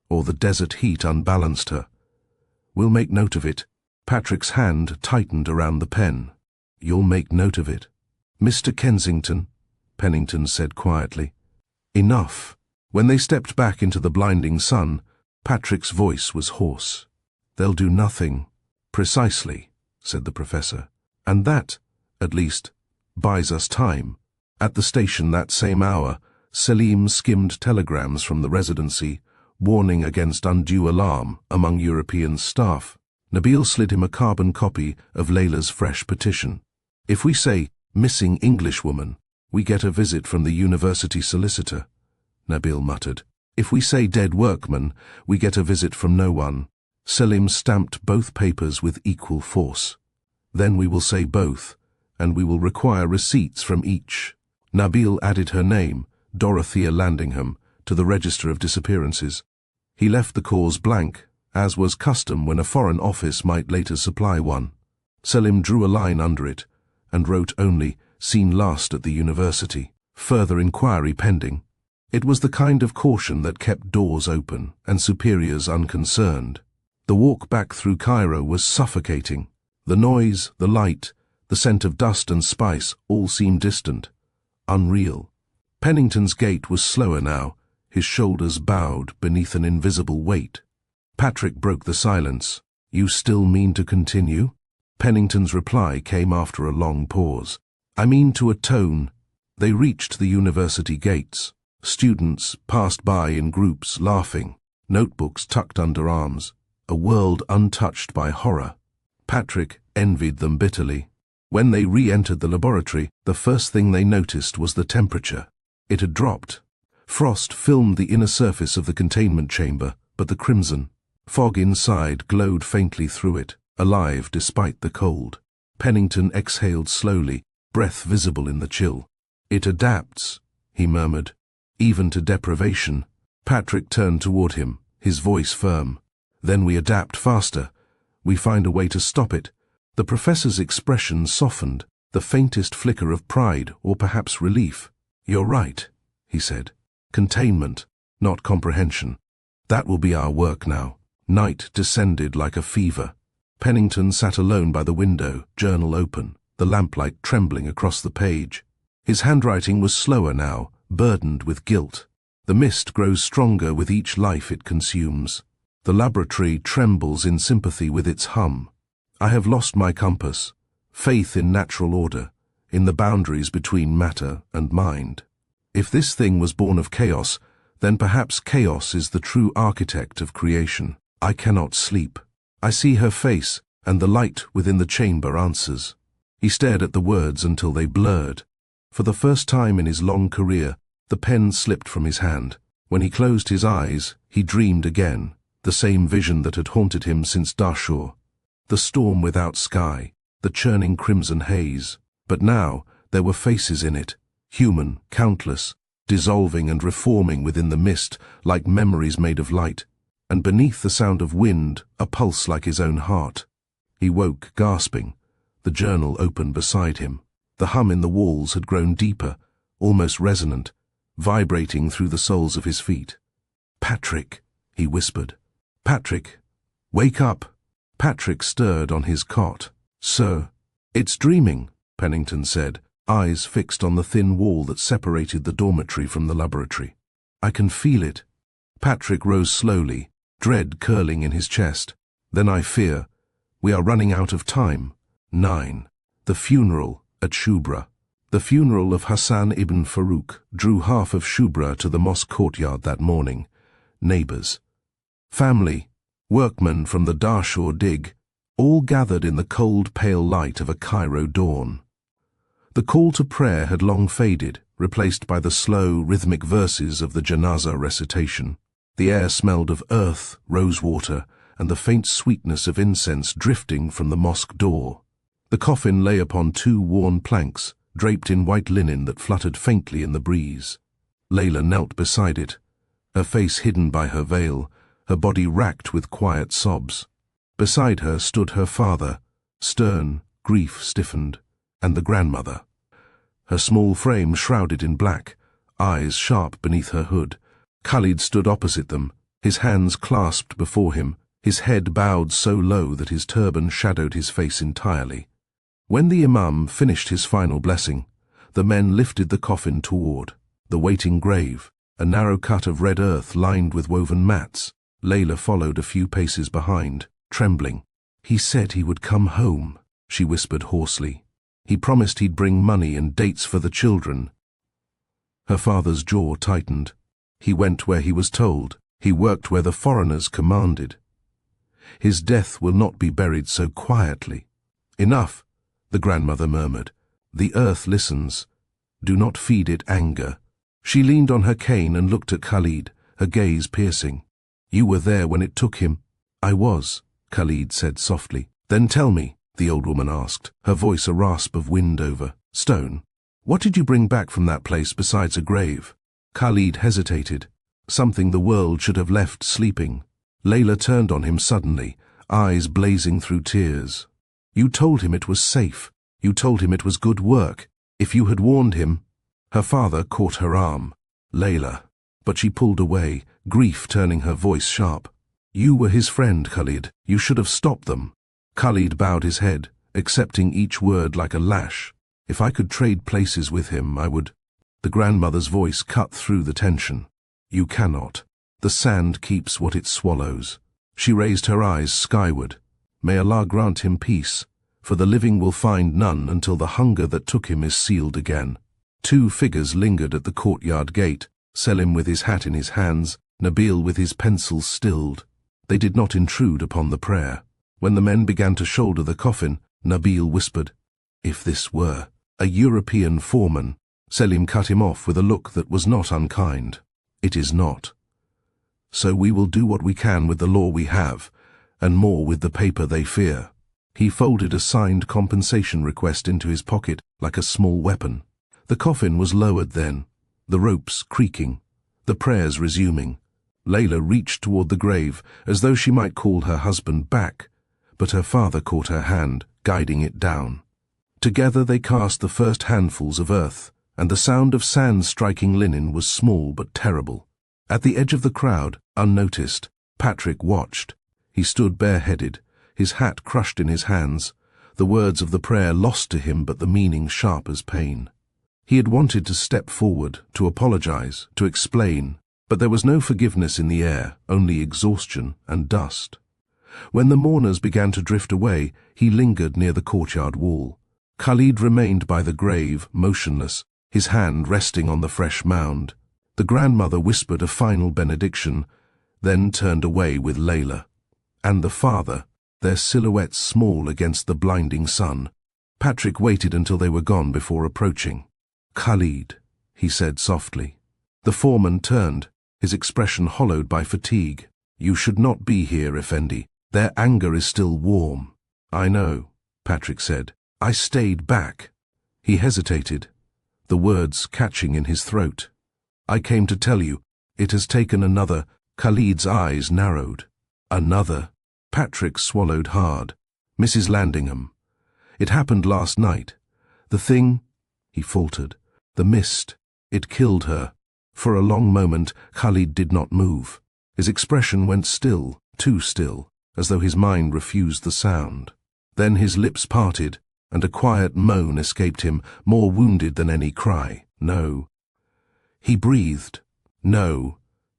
or the desert heat unbalanced her. We'll make note of it. Patrick's hand tightened around the pen. You'll make note of it. Mr. Kensington, Pennington said quietly. Enough. When they stepped back into the blinding sun, Patrick's voice was hoarse. They'll do nothing. Precisely, said the professor. And that, at least, buys us time. At the station that same hour, Selim skimmed telegrams from the residency, warning against undue alarm among European staff. Nabil slid him a carbon copy of Layla's fresh petition. If we say, missing Englishwoman, we get a visit from the university solicitor, Nabil muttered. If we say dead workman, we get a visit from no one. Selim stamped both papers with equal force. Then we will say both, and we will require receipts from each. Nabil added her name, Dorothea Landingham, to the register of disappearances. He left the cause blank, as was custom when a foreign office might later supply one. Selim drew a line under it, and wrote only, seen last at the university, further inquiry pending. It was the kind of caution that kept doors open and superiors unconcerned. The walk back through Cairo was suffocating. The noise, the light, the scent of dust and spice all seemed distant, unreal. Pennington's gait was slower now, his shoulders bowed beneath an invisible weight. Patrick broke the silence. You still mean to continue? Pennington's reply came after a long pause. I mean to atone. They reached the university gates. Students passed by in groups, laughing, notebooks tucked under arms, a world untouched by horror. Patrick envied them bitterly. When they re-entered the laboratory, the first thing they noticed was the temperature. It had dropped. Frost filmed the inner surface of the containment chamber, but the crimson fog inside glowed faintly through it, alive despite the cold. Pennington exhaled slowly, breath visible in the chill. It adapts, he murmured, even to deprivation. Patrick turned toward him, his voice firm. Then we adapt faster. We find a way to stop it. The professor's expression softened, the faintest flicker of pride or perhaps relief. You're right, he said. Containment, not comprehension. That will be our work now. Night descended like a fever. Pennington sat alone by the window, journal open, the lamplight trembling across the page. His handwriting was slower now, burdened with guilt. The mist grows stronger with each life it consumes. The laboratory trembles in sympathy with its hum. I have lost my compass, faith in natural order, in the boundaries between matter and mind. If this thing was born of chaos, then perhaps chaos is the true architect of creation. I cannot sleep. I see her face, and the light within the chamber answers. He stared at the words until they blurred. For the first time in his long career, the pen slipped from his hand. When he closed his eyes, he dreamed again, the same vision that had haunted him since Dashur. The storm without sky, the churning crimson haze. But now, there were faces in it, human, countless, dissolving and reforming within the mist like memories made of light, and beneath the sound of wind, a pulse like his own heart. He woke, gasping, the journal open beside him. The hum in the walls had grown deeper, almost resonant, vibrating through the soles of his feet. Patrick, he whispered. Patrick, wake up. Patrick stirred on his cot. Sir. It's dreaming, Pennington said. eyes fixed on the thin wall that separated the dormitory from the laboratory. "I can feel it." Patrick rose slowly, dread curling in his chest. "Then I fear we are running out of time." 9. The funeral at Shubra. The funeral of Hassan ibn Farouk drew half of Shubra to the mosque courtyard that morning. Neighbors, family, workmen from the Darshur dig, all gathered in the cold, pale light of a Cairo dawn. The call to prayer had long faded, replaced by the slow, rhythmic verses of the janazah recitation. The air smelled of earth, rosewater, and the faint sweetness of incense drifting from the mosque door. The coffin lay upon 2 worn planks, draped in white linen that fluttered faintly in the breeze. Layla knelt beside it, her face hidden by her veil, her body racked with quiet sobs. Beside her stood her father, stern, grief stiffened, and the grandmother. Her small frame shrouded in black, eyes sharp beneath her hood. Khalid stood opposite them, his hands clasped before him, his head bowed so low that his turban shadowed his face entirely. When the imam finished his final blessing, the men lifted the coffin toward the waiting grave, a narrow cut of red earth lined with woven mats. Layla followed a few paces behind, trembling. "He said he would come home," she whispered hoarsely. "He promised he'd bring money and dates for the children." Her father's jaw tightened. He went where he was told. He worked where the foreigners commanded. "His death will not be buried so quietly." "Enough," the grandmother murmured. "The earth listens. Do not feed it anger." She leaned on her cane and looked at Khalid, her gaze piercing. "You were there when it took him." "I was," Khalid said softly. "Then tell me," the old woman asked, her voice a rasp of wind over stone. "What did you bring back from that place besides a grave?" Khalid hesitated. Something the world should have left sleeping. Layla turned on him suddenly, eyes blazing through tears. "You told him it was safe. You told him it was good work. If you had warned him—" Her father caught her arm. "Layla." But she pulled away, grief turning her voice sharp. "You were his friend, Khalid. You should have stopped them." Khalid bowed his head, accepting each word like a lash. "If I could trade places with him, I would." The grandmother's voice cut through the tension. "You cannot. The sand keeps what it swallows." She raised her eyes skyward. "May Allah grant him peace, for the living will find none until the hunger that took him is sealed again." 2 figures lingered at the courtyard gate, Selim with his hat in his hands, Nabil with his pencils stilled. They did not intrude upon the prayer. When the men began to shoulder the coffin, Nabil whispered, "If this were a European foreman." Selim cut him off with a look that was not unkind. "It is not. So we will do what we can with the law we have, and more with the paper they fear." He folded a signed compensation request into his pocket like a small weapon. The coffin was lowered then, the ropes creaking, the prayers resuming. Layla reached toward the grave as though she might call her husband back, but her father caught her hand, guiding it down. Together they cast the first handfuls of earth, and the sound of sand striking linen was small but terrible. At the edge of the crowd, unnoticed, Patrick watched. He stood bareheaded, his hat crushed in his hands, the words of the prayer lost to him but the meaning sharp as pain. He had wanted to step forward, to apologize, to explain, but there was no forgiveness in the air, only exhaustion and dust. When the mourners began to drift away, he lingered near the courtyard wall. Khalid remained by the grave, motionless, his hand resting on the fresh mound. The grandmother whispered a final benediction, then turned away with Layla. And the father, their silhouettes small against the blinding sun. Patrick waited until they were gone before approaching. "Khalid," he said softly. The foreman turned, his expression hollowed by fatigue. "You should not be here, Effendi. Their anger is still warm." "I know," Patrick said. "I stayed back." He hesitated, the words catching in his throat. "I came to tell you, it has taken another." Khalid's eyes narrowed. "Another?" Patrick swallowed hard. "Mrs. Landingham. It happened last night. The thing," he faltered, "the mist, it killed her." For a long moment, Khalid did not move. His expression went still, too still, as though his mind refused the sound. Then his lips parted, and a quiet moan escaped him, more wounded than any cry. No. He breathed. No,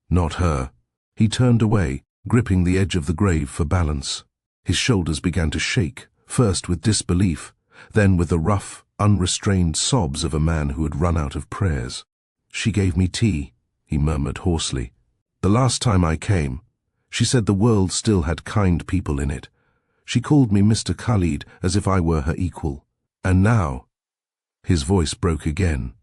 not her. He turned away, gripping the edge of the grave for balance. His shoulders began to shake, first with disbelief, then with the rough, unrestrained sobs of a man who had run out of prayers. "She gave me tea," he murmured hoarsely. "The last time I came, she said the world still had kind people in it. She called me Mr. Khalid as if I were her equal. And now—" His voice broke again.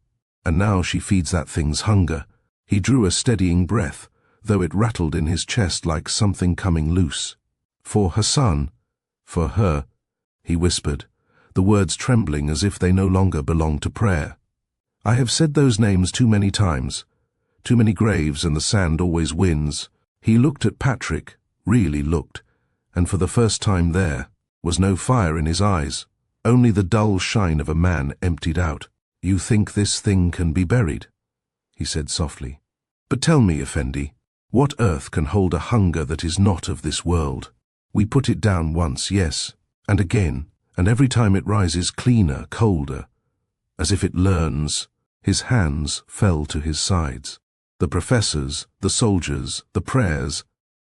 "And now she feeds that thing's hunger." He drew a steadying breath, though it rattled in his chest like something coming loose. "For her son, for her," he whispered, the words trembling as if they no longer belonged to prayer. "I have said those names too many times. Too many graves, and the sand always wins." He looked at Patrick, really looked, and for the first time there was no fire in his eyes, only the dull shine of a man emptied out. "You think this thing can be buried?" he said softly. "But tell me, Effendi, what earth can hold a hunger that is not of this world? We put it down once, yes, and again, and every time it rises cleaner, colder, as if it learns." His hands fell to his sides. "The professors, the soldiers, the prayers,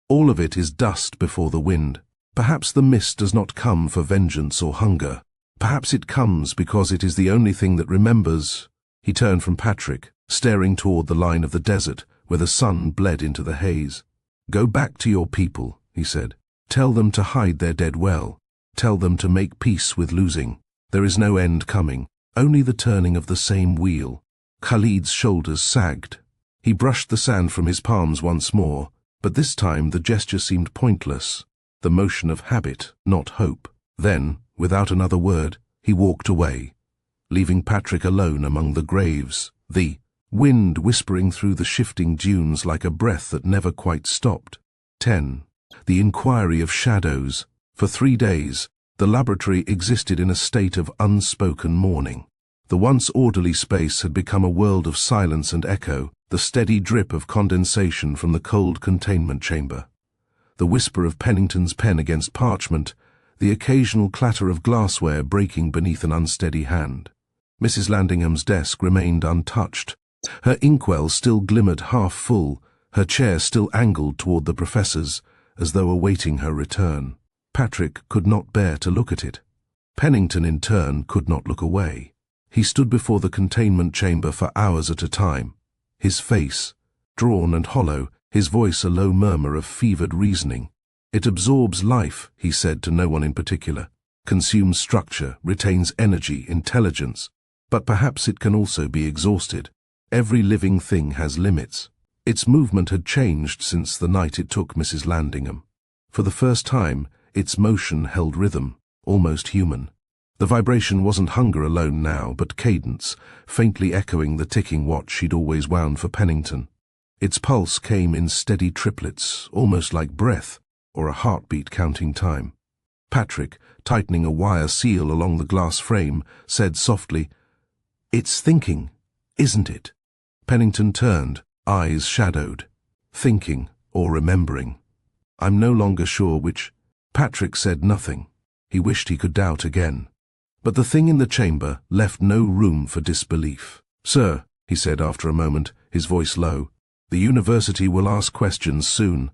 all of it is dust before the wind. Perhaps the mist does not come for vengeance or hunger. Perhaps it comes because it is the only thing that remembers." He turned from Patrick, staring toward the line of the desert, where the sun bled into the haze. "Go back to your people," he said. "Tell them to hide their dead well. Tell them to make peace with losing. There is no end coming, only the turning of the same wheel." Khalid's shoulders sagged. He brushed the sand from his palms once more, but this time the gesture seemed pointless, the motion of habit, not hope. Then, without another word, he walked away, leaving Patrick alone among the graves, the wind whispering through the shifting dunes like a breath that never quite stopped. 10. The Inquiry of Shadows. For 3 days, the laboratory existed in a state of unspoken mourning. The once orderly space had become a world of silence and echo, the steady drip of condensation from the cold containment chamber, the whisper of Pennington's pen against parchment, the occasional clatter of glassware breaking beneath an unsteady hand. Mrs. Landingham's desk remained untouched. Her inkwell still glimmered half full, her chair still angled toward the professor's, as though awaiting her return. Patrick could not bear to look at it. Pennington, in turn, could not look away. He stood before the containment chamber for hours at a time, his face drawn and hollow, his voice a low murmur of fevered reasoning. "It absorbs life," he said to no one in particular, "consumes structure, retains energy, intelligence, but perhaps it can also be exhausted. Every living thing has limits." Its movement had changed since the night it took Mrs. Landingham. For the first time, its motion held rhythm, almost human. The vibration wasn't hunger alone now, but cadence, faintly echoing the ticking watch she'd always wound for Pennington. Its pulse came in steady triplets, almost like breath, or a heartbeat counting time. Patrick, tightening a wire seal along the glass frame, said softly, "It's thinking, isn't it?" Pennington turned, eyes shadowed. "Thinking, or remembering. I'm no longer sure which." Patrick said nothing. He wished he could doubt again. But the thing in the chamber left no room for disbelief. "Sir," he said after a moment, his voice low, "the university will ask questions soon.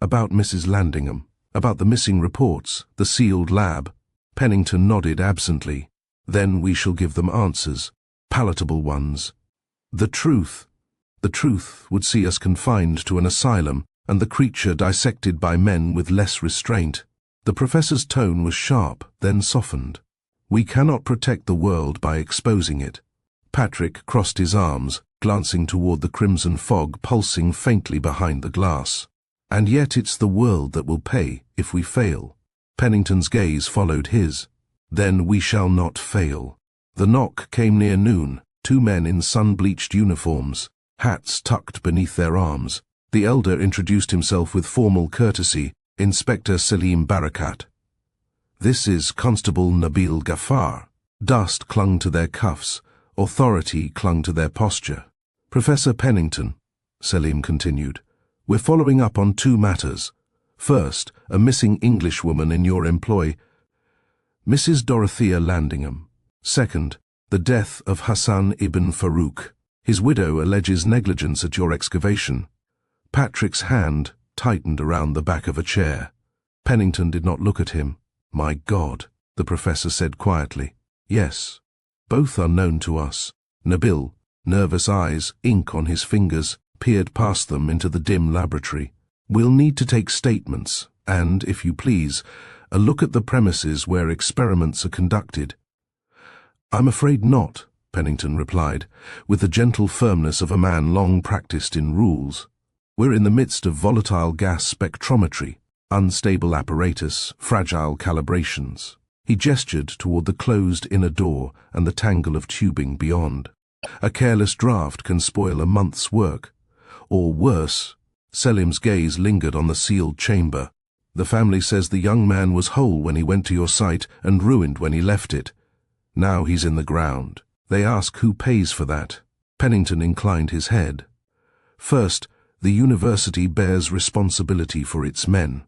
About Mrs. Landingham, about the missing reports, the sealed lab." Pennington nodded absently. "Then we shall give them answers, palatable ones. The truth would see us confined to an asylum, and the creature dissected by men with less restraint." The professor's tone was sharp, then softened. "We cannot protect the world by exposing it." Patrick crossed his arms, glancing toward the crimson fog pulsing faintly behind the glass. "And yet it's the world that will pay if we fail." Pennington's gaze followed his. "Then we shall not fail." The knock came near noon, 2 men in sun-bleached uniforms, hats tucked beneath their arms. The elder introduced himself with formal courtesy, Inspector Selim Barakat. "This is Constable Nabil Ghaffar." Dust clung to their cuffs, authority clung to their posture. "Professor Pennington," Selim continued, "we're following up on 2 matters. First, a missing Englishwoman in your employ." Mrs. Dorothea Landingham. Second, the death of Hassan ibn Farouk. His widow alleges negligence at your excavation. Patrick's hand tightened around the back of a chair. Pennington did not look at him. My God, the professor said quietly. Yes, both are known to us. Nabil, nervous eyes, ink on his fingers, peered past them into the dim laboratory. We'll need to take statements, and, if you please, a look at the premises where experiments are conducted. I'm afraid not, Pennington replied, with the gentle firmness of a man long practiced in rules. We're in the midst of volatile gas spectrometry, unstable apparatus, fragile calibrations. He gestured toward the closed inner door and the tangle of tubing beyond. A careless draft can spoil a month's work. Or worse, Selim's gaze lingered on the sealed chamber. The family says the young man was whole when he went to your site and ruined when he left it. Now he's in the ground. They ask who pays for that. Pennington inclined his head. First, the university bears responsibility for its men.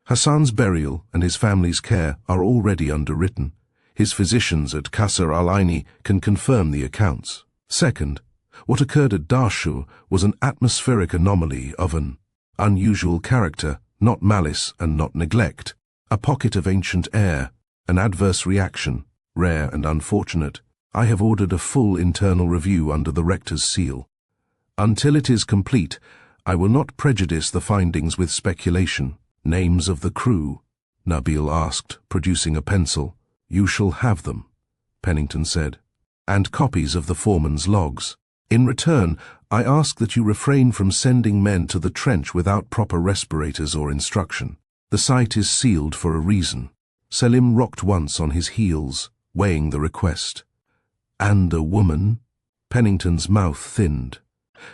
Hassan's burial and his family's care are already underwritten. His physicians at Qasr al-Aini can confirm the accounts. Second, what occurred at Darshur was an atmospheric anomaly of an unusual character, not malice and not neglect. A pocket of ancient air, an adverse reaction, rare and unfortunate. I have ordered a full internal review under the rector's seal. Until it is complete, I will not prejudice the findings with speculation. Names of the crew? Nabil asked, producing a pencil. You shall have them, Pennington said, and copies of the foreman's logs. In return, I ask that you refrain from sending men to the trench without proper respirators or instruction. The site is sealed for a reason. Selim rocked once on his heels, weighing the request. And a woman? Pennington's mouth thinned.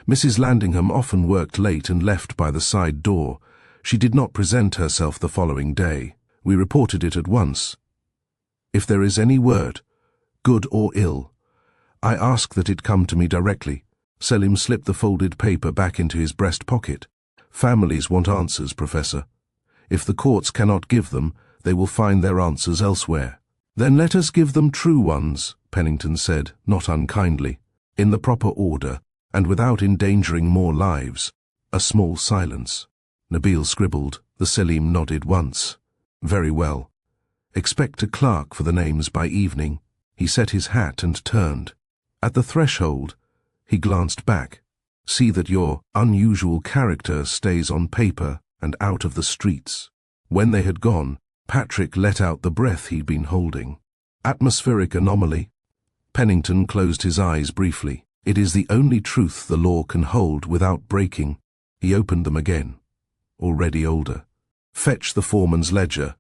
Mrs. Landingham often worked late and left by the side door. She did not present herself the following day. We reported it at once. If there is any word, good or ill, I ask that it come to me directly. Selim slipped the folded paper back into his breast pocket. Families want answers, Professor. If the courts cannot give them, they will find their answers elsewhere. Then let us give them true ones, Pennington said, not unkindly. In the proper order, and without endangering more lives. A small silence. Nabil scribbled. The Selim nodded once. Very well. Expect a clerk for the names by evening. He set his hat and turned. At the threshold, he glanced back. See that your unusual character stays on paper and out of the streets. When they had gone, Patrick let out the breath he'd been holding. Atmospheric anomaly. Pennington closed his eyes briefly. It is the only truth the law can hold without breaking. He opened them again. Already older. Fetch the foreman's ledger,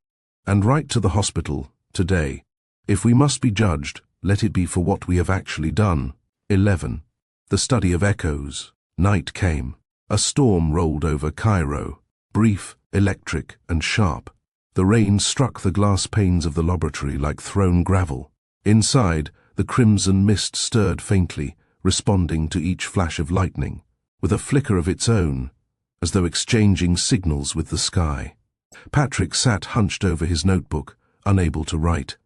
and write to the hospital, today. If we must be judged, let it be for what we have actually done. 11. The study of echoes. Night came. A storm rolled over Cairo, brief, electric, and sharp. The rain struck the glass panes of the laboratory like thrown gravel. Inside, the crimson mist stirred faintly, responding to each flash of lightning, with a flicker of its own, as though exchanging signals with the sky. Patrick sat hunched over his notebook, unable to write.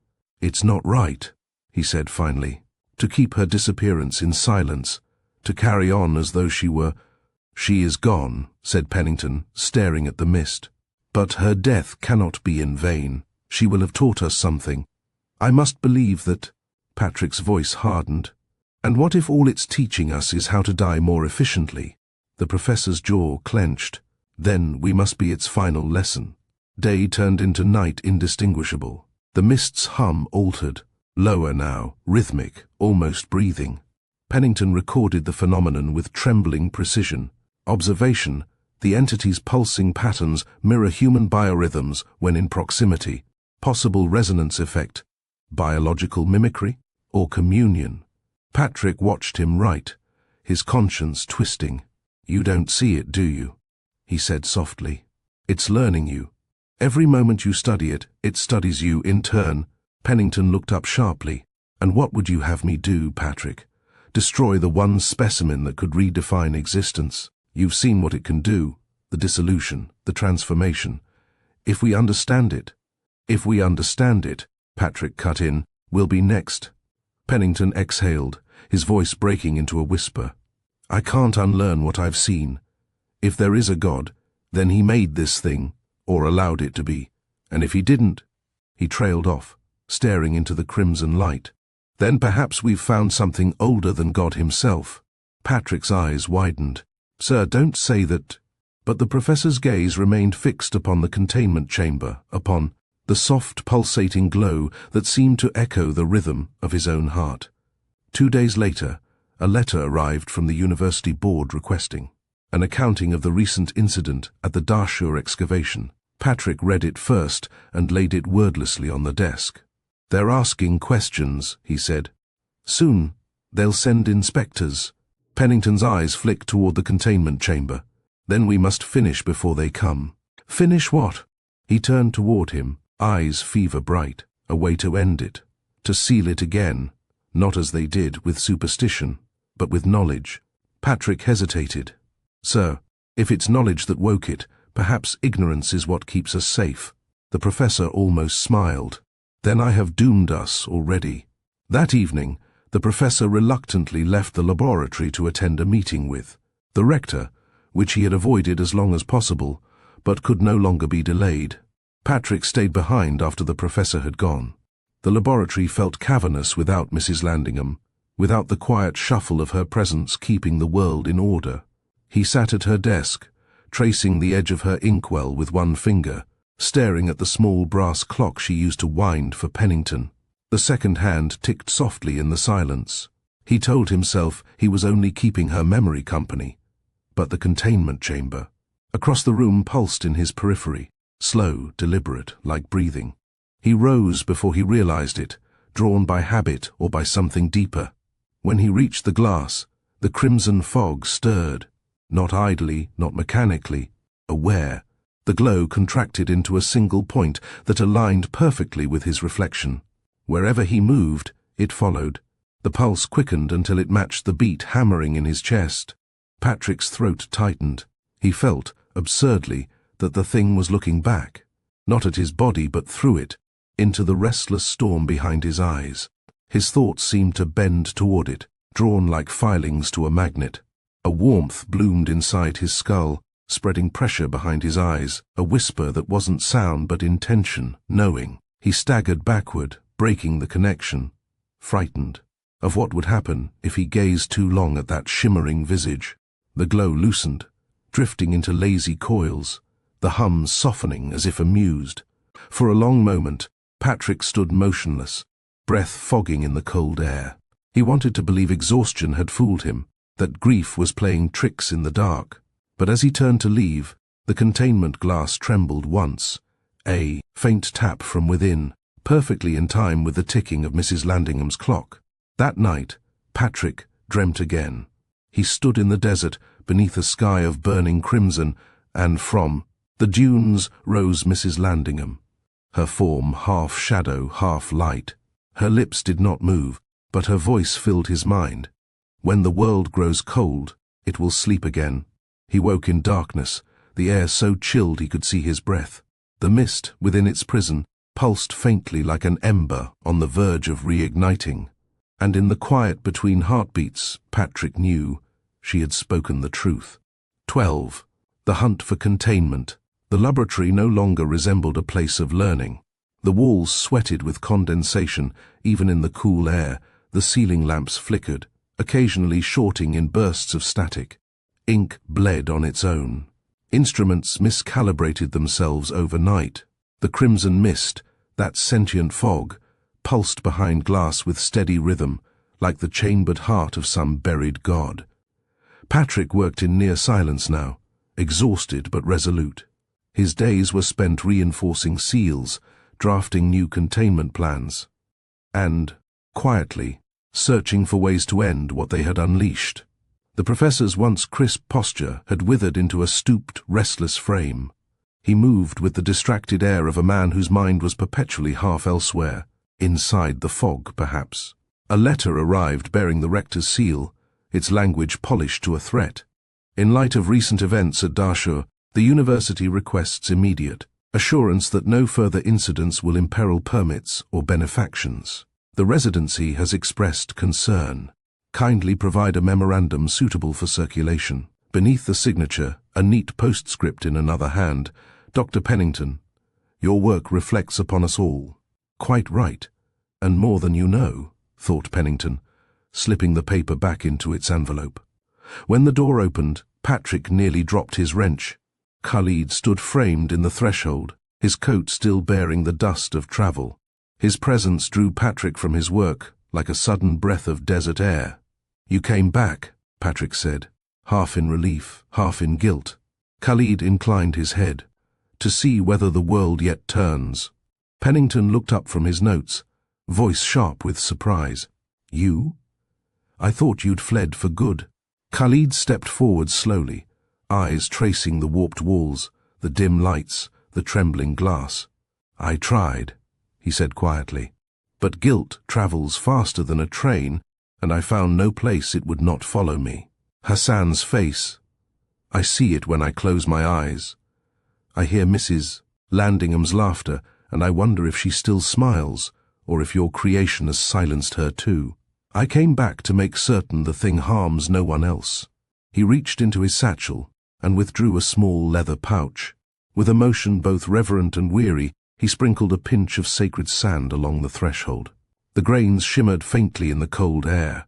It's not right, he said finally, to keep her disappearance in silence, to carry on as though she were— She is gone, said Pennington, staring at the mist. But her death cannot be in vain. She will have taught us something. I must believe that— Patrick's voice hardened. And what if all it's teaching us is how to die more efficiently? The professor's jaw clenched. Then we must be its final lesson. Day turned into night indistinguishable. The mist's hum altered, lower now, rhythmic, almost breathing. Pennington recorded the phenomenon with trembling precision. Observation: the entity's pulsing patterns mirror human biorhythms when in proximity. Possible resonance effect: biological mimicry or communion. Patrick watched him write, his conscience twisting. You don't see it, do you? He said softly. It's learning you. Every moment you study it, it studies you in turn. Pennington looked up sharply. And what would you have me do, Patrick? Destroy the one specimen that could redefine existence? You've seen what it can do, the dissolution, the transformation. If we understand it, Patrick cut in. "We'll be next." Pennington exhaled, his voice breaking into a whisper. "I can't unlearn what I've seen. If there is a God, then he made this thing, or allowed it to be. And if he didn't—" He trailed off, staring into the crimson light. "Then perhaps we've found something older than God himself." Patrick's eyes widened. "Sir, don't say that—" But the professor's gaze remained fixed upon the containment chamber, upon the soft pulsating glow that seemed to echo the rhythm of his own heart. 2 days later, a letter arrived from the university board requesting an accounting of the recent incident at the Dashur excavation. Patrick read it first and laid it wordlessly on the desk. "They're asking questions," he said. "Soon, they'll send inspectors." Pennington's eyes flicked toward the containment chamber. "Then we must finish before they come." "Finish what?" He turned toward him, eyes fever bright, a way to end it, to seal it again, not as they did with superstition, but with knowledge. Patrick hesitated. "Sir, if it's knowledge that woke it, perhaps ignorance is what keeps us safe." The professor almost smiled. "Then I have doomed us already." That evening, the professor reluctantly left the laboratory to attend a meeting with the rector, which he had avoided as long as possible, but could no longer be delayed. Patrick stayed behind after the professor had gone. The laboratory felt cavernous without Mrs. Landingham, without the quiet shuffle of her presence keeping the world in order. He sat at her desk, tracing the edge of her inkwell with one finger, staring at the small brass clock she used to wind for Pennington. The second hand ticked softly in the silence. He told himself he was only keeping her memory company. But the containment chamber, across the room, pulsed in his periphery, slow, deliberate, like breathing. He rose before he realized it, drawn by habit or by something deeper. When he reached the glass, the crimson fog stirred, not idly, not mechanically, aware. The glow contracted into a single point that aligned perfectly with his reflection. Wherever he moved, it followed. The pulse quickened until it matched the beat hammering in his chest. Patrick's throat tightened. He felt, absurdly, that the thing was looking back, not at his body but through it, into the restless storm behind his eyes. His thoughts seemed to bend toward it, drawn like filings to a magnet. A warmth bloomed inside his skull, spreading pressure behind his eyes, a whisper that wasn't sound but intention, knowing. He staggered backward, breaking the connection, frightened of what would happen if he gazed too long at that shimmering visage. The glow loosened, drifting into lazy coils, the hum softening as if amused. For a long moment, Patrick stood motionless, breath fogging in the cold air. He wanted to believe exhaustion had fooled him, that grief was playing tricks in the dark. But as he turned to leave, the containment glass trembled once, a faint tap from within, perfectly in time with the ticking of Mrs. Landingham's clock. That night, Patrick dreamt again. He stood in the desert beneath a sky of burning crimson, and from the dunes rose Mrs. Landingham, her form half shadow, half light. Her lips did not move, but her voice filled his mind. "When the world grows cold, it will sleep again." He woke in darkness, the air so chilled he could see his breath. The mist within its prison pulsed faintly like an ember on the verge of reigniting. And in the quiet between heartbeats, Patrick knew she had spoken the truth. 12. The hunt for containment. The laboratory no longer resembled a place of learning. The walls sweated with condensation, even in the cool air. The ceiling lamps flickered, occasionally shorting in bursts of static. Ink bled on its own. Instruments miscalibrated themselves overnight. The crimson mist, that sentient fog, pulsed behind glass with steady rhythm, like the chambered heart of some buried god. Patrick worked in near silence now, exhausted but resolute. His days were spent reinforcing seals, drafting new containment plans, and, quietly, searching for ways to end what they had unleashed. The professor's once crisp posture had withered into a stooped, restless frame. He moved with the distracted air of a man whose mind was perpetually half elsewhere, inside the fog, perhaps. A letter arrived bearing the rector's seal, its language polished to a threat. In light of recent events at Dashur, the university requests immediate assurance that no further incidents will imperil permits or benefactions. The residency has expressed concern. Kindly provide a memorandum suitable for circulation. Beneath the signature, a neat postscript in another hand. Dr. Pennington, your work reflects upon us all. Quite right, and more than you know, thought Pennington, slipping the paper back into its envelope. When the door opened, Patrick nearly dropped his wrench. Khalid stood framed in the threshold, his coat still bearing the dust of travel. His presence drew Patrick from his work like a sudden breath of desert air. You came back, Patrick said, half in relief, half in guilt. Khalid inclined his head, to see whether the world yet turns. Pennington looked up from his notes, voice sharp with surprise. You? I thought you'd fled for good. Khalid stepped forward slowly, eyes tracing the warped walls, the dim lights, the trembling glass. I tried, he said quietly, but guilt travels faster than a train, and I found no place it would not follow me. Hassan's face. I see it when I close my eyes. I hear Mrs. Landingham's laughter, and I wonder if she still smiles, or if your creation has silenced her too. I came back to make certain the thing harms no one else. He reached into his satchel and withdrew a small leather pouch. With a motion both reverent and weary, he sprinkled a pinch of sacred sand along the threshold. The grains shimmered faintly in the cold air.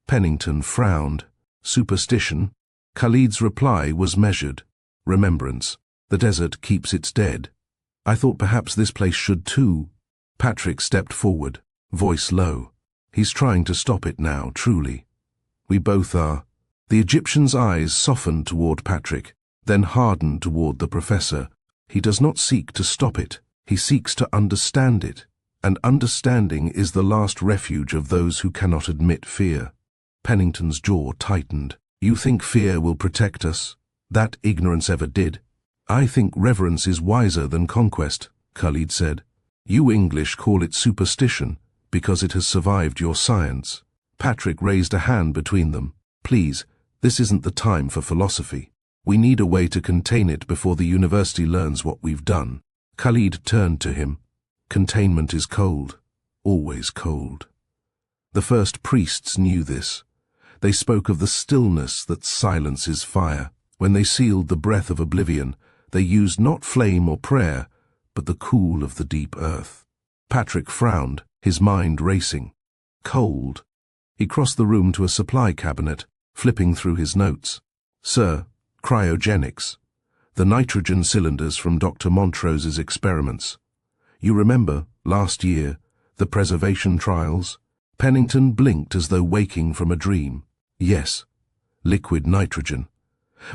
Pennington frowned. Superstition? Khalid's reply was measured. Remembrance. The desert keeps its dead. I thought perhaps this place should too. Patrick stepped forward, voice low. He's trying to stop it now, truly. We both are. The Egyptian's eyes softened toward Patrick, then hardened toward the professor. He does not seek to stop it. He seeks to understand it. And understanding is the last refuge of those who cannot admit fear. Pennington's jaw tightened. You think fear will protect us? That ignorance ever did. I think reverence is wiser than conquest, Khalid said. You English call it superstition, because it has survived your science. Patrick raised a hand between them. Please, this isn't the time for philosophy. We need a way to contain it before the university learns what we've done. Khalid turned to him. Containment is cold, always cold. The first priests knew this. They spoke of the stillness that silences fire. When they sealed the breath of oblivion, they used not flame or prayer, but the cool of the deep earth. Patrick frowned, his mind racing. Cold. He crossed the room to a supply cabinet, flipping through his notes. Sir, cryogenics. The nitrogen cylinders from Dr. Montrose's experiments. You remember, last year, the preservation trials? Pennington blinked as though waking from a dream. Yes, liquid nitrogen.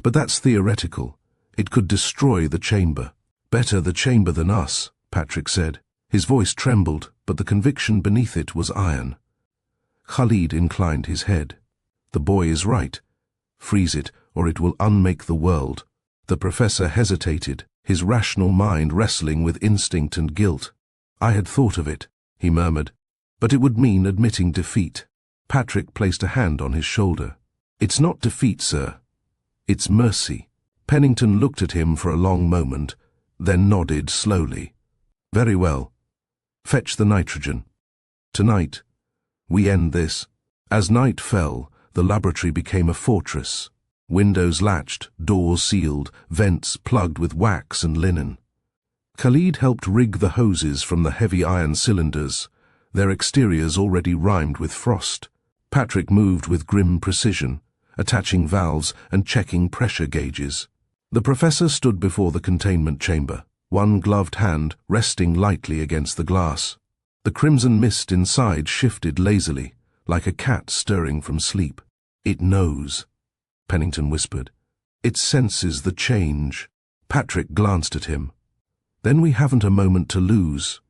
But that's theoretical. It could destroy the chamber. Better the chamber than us, Patrick said. His voice trembled, but the conviction beneath it was iron. Khalid inclined his head. The boy is right. Freeze it, or it will unmake the world. The professor hesitated, his rational mind wrestling with instinct and guilt. I had thought of it, he murmured, but it would mean admitting defeat. Patrick placed a hand on his shoulder. It's not defeat, sir. It's mercy. Pennington looked at him for a long moment, then nodded slowly. Very well. Fetch the nitrogen. Tonight, we end this. As night fell, the laboratory became a fortress. Windows latched, doors sealed, vents plugged with wax and linen. Khalid helped rig the hoses from the heavy iron cylinders, their exteriors already rimed with frost. Patrick moved with grim precision, attaching valves and checking pressure gauges. The professor stood before the containment chamber, one gloved hand resting lightly against the glass. The crimson mist inside shifted lazily, like a cat stirring from sleep. It knows, Pennington whispered. It senses the change. Patrick glanced at him. Then we haven't a moment to lose.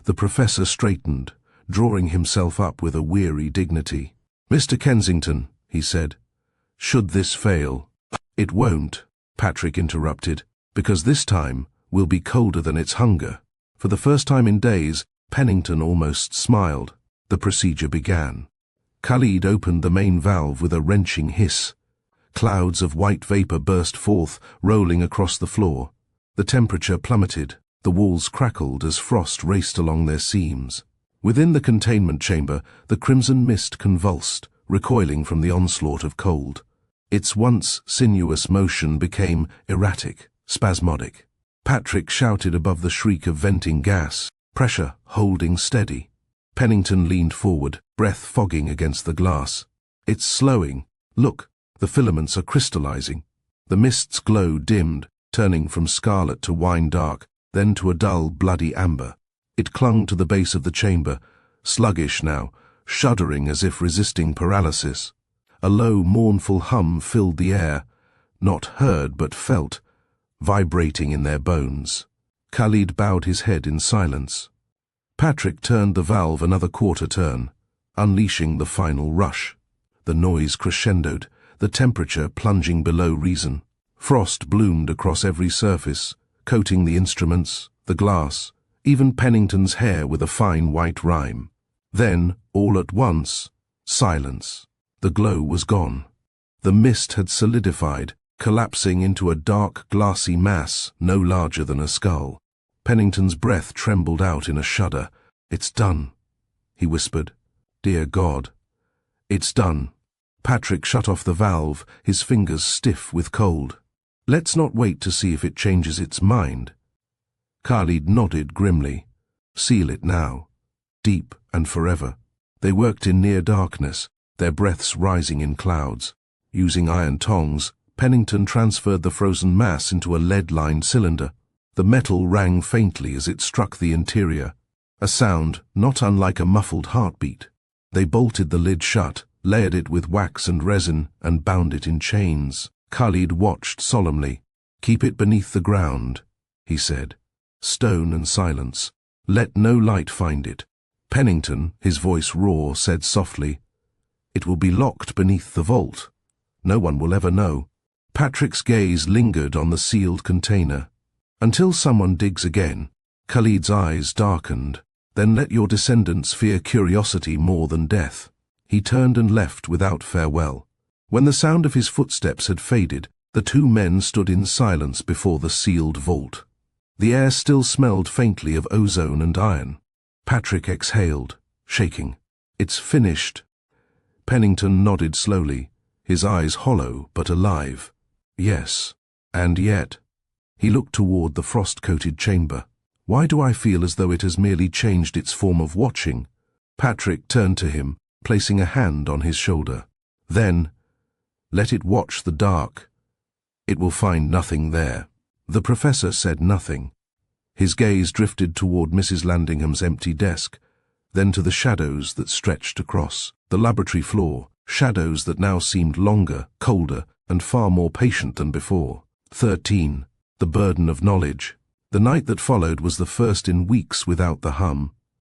The professor straightened, drawing himself up with a weary dignity. Mr. Kensington, he said, should this fail? It won't, Patrick interrupted, because this time will be colder than its hunger. For the first time in days, Pennington almost smiled. The procedure began. Khalid opened the main valve with a wrenching hiss. Clouds of white vapor burst forth, rolling across the floor. The temperature plummeted, The walls crackled as frost raced along their seams. Within the containment chamber, the crimson mist convulsed, recoiling from the onslaught of cold. Its once sinuous motion became erratic, spasmodic. Patrick shouted above the shriek of venting gas, pressure holding steady. Pennington leaned forward, breath fogging against the glass. It's slowing. Look, the filaments are crystallizing. The mist's glow dimmed, turning from scarlet to wine dark, then to a dull, bloody amber. It clung to the base of the chamber, sluggish now, shuddering as if resisting paralysis. A low, mournful hum filled the air, not heard but felt, vibrating in their bones. Khalid bowed his head in silence. Patrick turned the valve another quarter turn, unleashing the final rush. The noise crescendoed, the temperature plunging below reason. Frost bloomed across every surface, coating the instruments, the glass, even Pennington's hair with a fine white rime. Then, all at once, silence. The glow was gone. The mist had solidified, collapsing into a dark, glassy mass no larger than a skull. Pennington's breath trembled out in a shudder. "It's done," he whispered. "Dear God, it's done." Patrick shut off the valve, his fingers stiff with cold. "Let's not wait to see if it changes its mind." Khalid nodded grimly. "Seal it now. Deep and forever." They worked in near darkness, their breaths rising in clouds. Using iron tongs, Pennington transferred the frozen mass into a lead-lined cylinder. The metal rang faintly as it struck the interior, a sound not unlike a muffled heartbeat. They bolted the lid shut, layered it with wax and resin, and bound it in chains. Khalid watched solemnly. "Keep it beneath the ground," he said. "Stone and silence. Let no light find it." Pennington, his voice raw, said softly, "It will be locked beneath the vault. No one will ever know." Patrick's gaze lingered on the sealed container. "Until someone digs again." Khalid's eyes darkened. "Then let your descendants fear curiosity more than death." He turned and left without farewell. When the sound of his footsteps had faded, the two men stood in silence before the sealed vault. The air still smelled faintly of ozone and iron. Patrick exhaled, shaking. "It's finished." Pennington nodded slowly, his eyes hollow but alive. "Yes, and yet." He looked toward the frost-coated chamber. "Why do I feel as though it has merely changed its form of watching?" Patrick turned to him, placing a hand on his shoulder. "Then, let it watch the dark. It will find nothing there." The professor said nothing. His gaze drifted toward Mrs. Landingham's empty desk, then to the shadows that stretched across the laboratory floor, shadows that now seemed longer, colder, and far more patient than before. 13. The burden of knowledge. The night that followed was the first in weeks without the hum.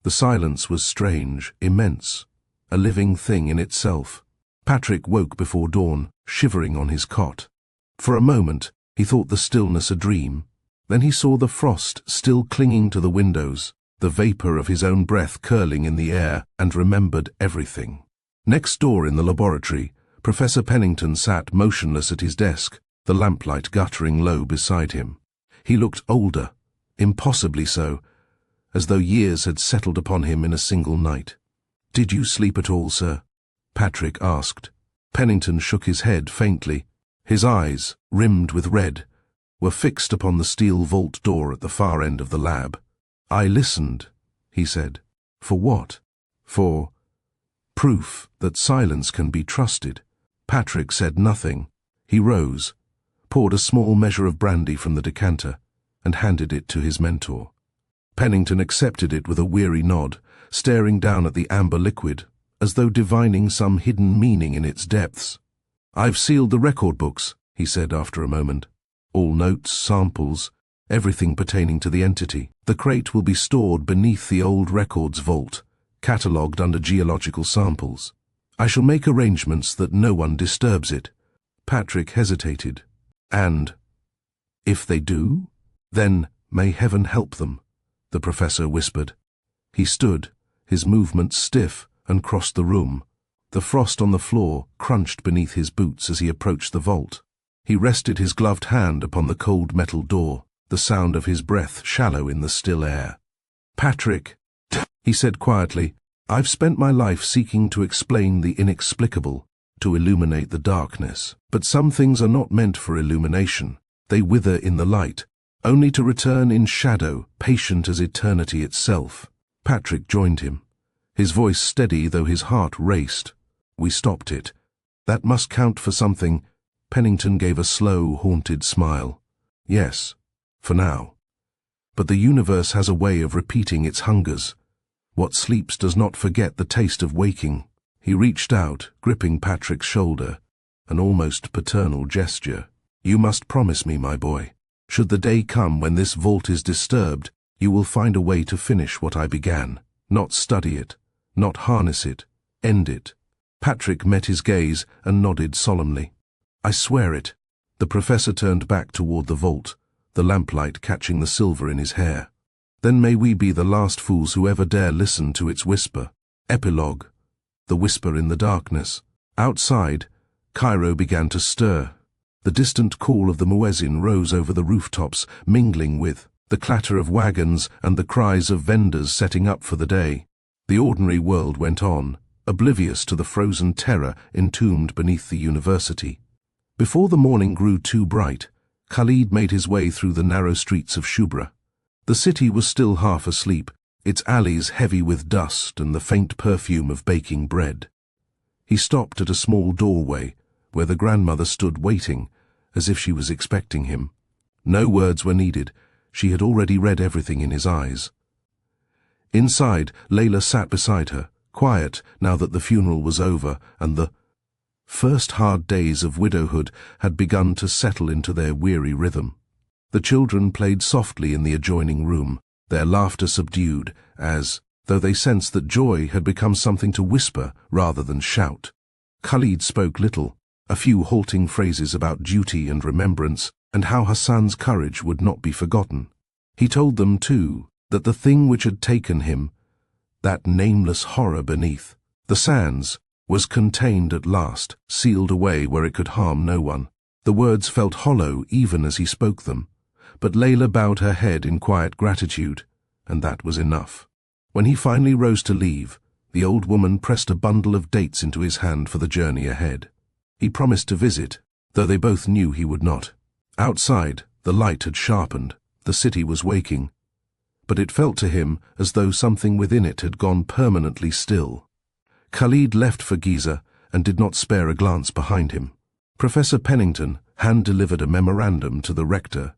The silence was strange, immense, a living thing in itself. Patrick woke before dawn, shivering on his cot. For a moment, he thought the stillness a dream. Then he saw the frost still clinging to the windows, the vapor of his own breath curling in the air, and remembered everything. Next door in the laboratory, Professor Pennington sat motionless at his desk, the lamplight guttering low beside him. He looked older, impossibly so, as though years had settled upon him in a single night. "Did you sleep at all, sir?" Patrick asked. Pennington shook his head faintly. His eyes, rimmed with red, were fixed upon the steel vault door at the far end of the lab. "I listened," he said. "For what?" "For proof that silence can be trusted." Patrick said nothing. He rose, poured a small measure of brandy from the decanter, and handed it to his mentor. Pennington accepted it with a weary nod, staring down at the amber liquid, as though divining some hidden meaning in its depths. "I've sealed the record books," he said after a moment. "All notes, samples, everything pertaining to the entity. The crate will be stored beneath the old records vault, catalogued under geological samples. I shall make arrangements that no one disturbs it." Patrick hesitated. "And if they do? Then may heaven help them," the professor whispered. He stood, his movements stiff, and crossed the room. The frost on the floor crunched beneath his boots as he approached the vault. He rested his gloved hand upon the cold metal door. the sound of his breath shallow in the still air. "Patrick," he said quietly, "I've spent my life seeking to explain the inexplicable, to illuminate the darkness. But some things are not meant for illumination. They wither in the light, only to return in shadow, patient as eternity itself." Patrick joined him, his voice steady though his heart raced. "We stopped it. That must count for something." Pennington gave a slow, haunted smile. "Yes, for now. But the universe has a way of repeating its hungers. What sleeps does not forget the taste of waking." He reached out, gripping Patrick's shoulder, an almost paternal gesture. "You must promise me, my boy. Should the day come when this vault is disturbed, you will find a way to finish what I began. Not study it, not harness it, end it." Patrick met his gaze and nodded solemnly. "I swear it." The professor turned back toward the vault, the lamplight catching the silver in his hair. "Then may we be the last fools who ever dare listen to its whisper." Epilogue. The whisper in the darkness. Outside, Cairo began to stir. The distant call of the muezzin rose over the rooftops, mingling with the clatter of wagons and the cries of vendors setting up for the day. The ordinary world went on, oblivious to the frozen terror entombed beneath the university. Before the morning grew too bright, Khalid made his way through the narrow streets of Shubra. The city was still half asleep, its alleys heavy with dust and the faint perfume of baking bread. He stopped at a small doorway, where the grandmother stood waiting, as if she was expecting him. No words were needed. She had already read everything in his eyes. Inside, Layla sat beside her, quiet now that the funeral was over and the first hard days of widowhood had begun to settle into their weary rhythm. The children played softly in the adjoining room, their laughter subdued, as though they sensed that joy had become something to whisper rather than shout. Khalid spoke little, a few halting phrases about duty and remembrance, and how Hassan's courage would not be forgotten. He told them, too, that the thing which had taken him, that nameless horror beneath the sands, was contained at last, sealed away where it could harm no one. The words felt hollow even as he spoke them, but Layla bowed her head in quiet gratitude, and that was enough. When he finally rose to leave, the old woman pressed a bundle of dates into his hand for the journey ahead. He promised to visit, though they both knew he would not. Outside, the light had sharpened, the city was waking, but it felt to him as though something within it had gone permanently still. Khalid left for Giza and did not spare a glance behind him. Professor Pennington hand-delivered a memorandum to the rector,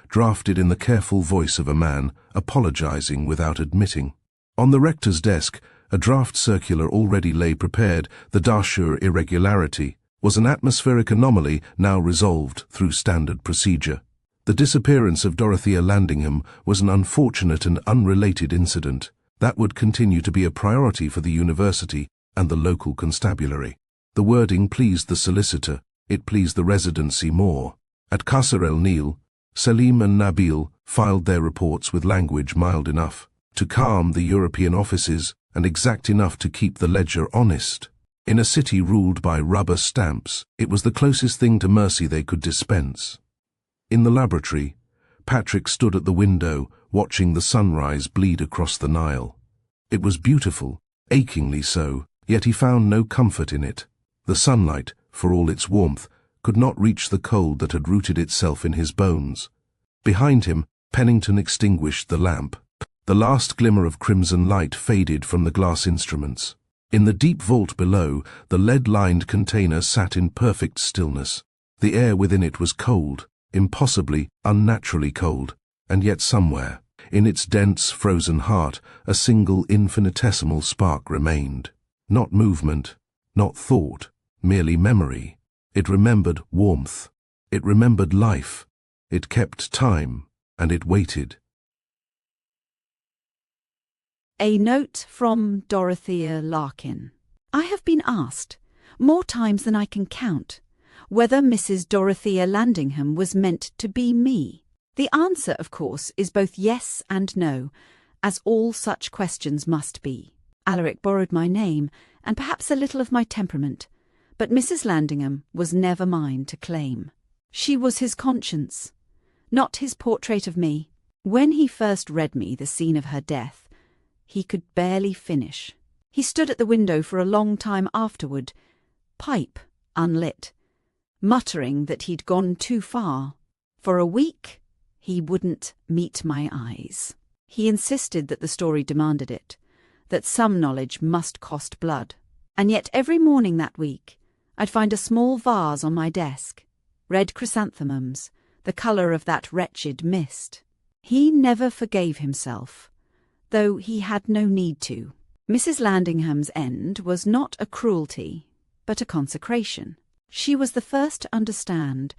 drafted in the careful voice of a man apologizing without admitting. On the rector's desk, a draft circular already lay prepared. The Dashur irregularity was an atmospheric anomaly now resolved through standard procedure. The disappearance of Dorothea Landingham was an unfortunate and unrelated incident that would continue to be a priority for the university and the local constabulary. The wording pleased the solicitor, it pleased the residency more. At Qasr el-Nil, Salim and Nabil filed their reports with language mild enough to calm the European offices and exact enough to keep the ledger honest. In a city ruled by rubber stamps, it was the closest thing to mercy they could dispense. In the laboratory, Patrick stood at the window, watching the sunrise bleed across the Nile. It was beautiful, achingly so, yet he found no comfort in it. The sunlight, for all its warmth, could not reach the cold that had rooted itself in his bones. Behind him, Pennington extinguished the lamp. The last glimmer of crimson light faded from the glass instruments. In the deep vault below, the lead-lined container sat in perfect stillness. The air within it was cold, impossibly, unnaturally cold, and yet somewhere, in its dense, frozen heart, a single infinitesimal spark remained. Not movement, not thought, merely memory. It remembered warmth. It remembered life. It kept time, and it waited. A note from Dorothea Larkin. I have been asked, more times than I can count, whether Mrs. Dorothea Landingham was meant to be me. The answer, of course, is both yes and no, as all such questions must be. Alaric borrowed my name, and perhaps a little of my temperament, but Mrs. Landingham was never mine to claim. She was his conscience, not his portrait of me. When he first read me the scene of her death, he could barely finish. He stood at the window for a long time afterward, pipe unlit, muttering that he'd gone too far. For a week, he wouldn't meet my eyes. He insisted that the story demanded it, that some knowledge must cost blood. And yet every morning that week, I'd find a small vase on my desk, red chrysanthemums, the colour of that wretched mist. He never forgave himself, though he had no need to. Mrs. Landingham's end was not a cruelty, but a consecration. She was the first to understand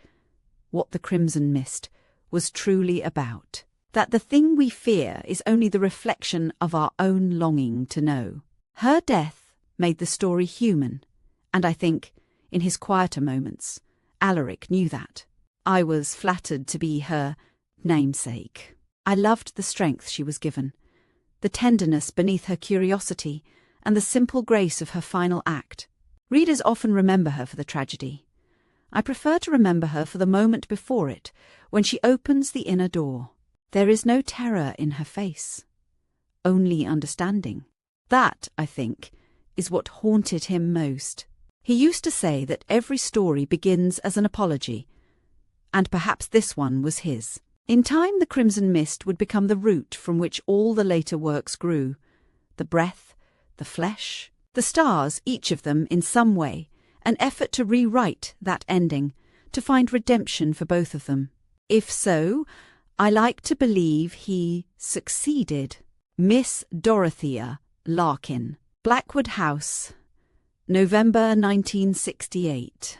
what the Crimson Mist was truly about, that the thing we fear is only the reflection of our own longing to know. Her death made the story human, and I think, in his quieter moments, Alaric knew that. I was flattered to be her namesake. I loved the strength she was given, the tenderness beneath her curiosity, and the simple grace of her final act. Readers often remember her for the tragedy. I prefer to remember her for the moment before it, when she opens the inner door. There is no terror in her face, only understanding. That, I think, is what haunted him most. He used to say that every story begins as an apology, and perhaps this one was his. In time, the Crimson Mist would become the root from which all the later works grew. The breath, the flesh, the stars, each of them in some way, an effort to rewrite that ending, to find redemption for both of them. If so, I like to believe he succeeded. Miss Dorothea Larkin, Blackwood House, November 1968.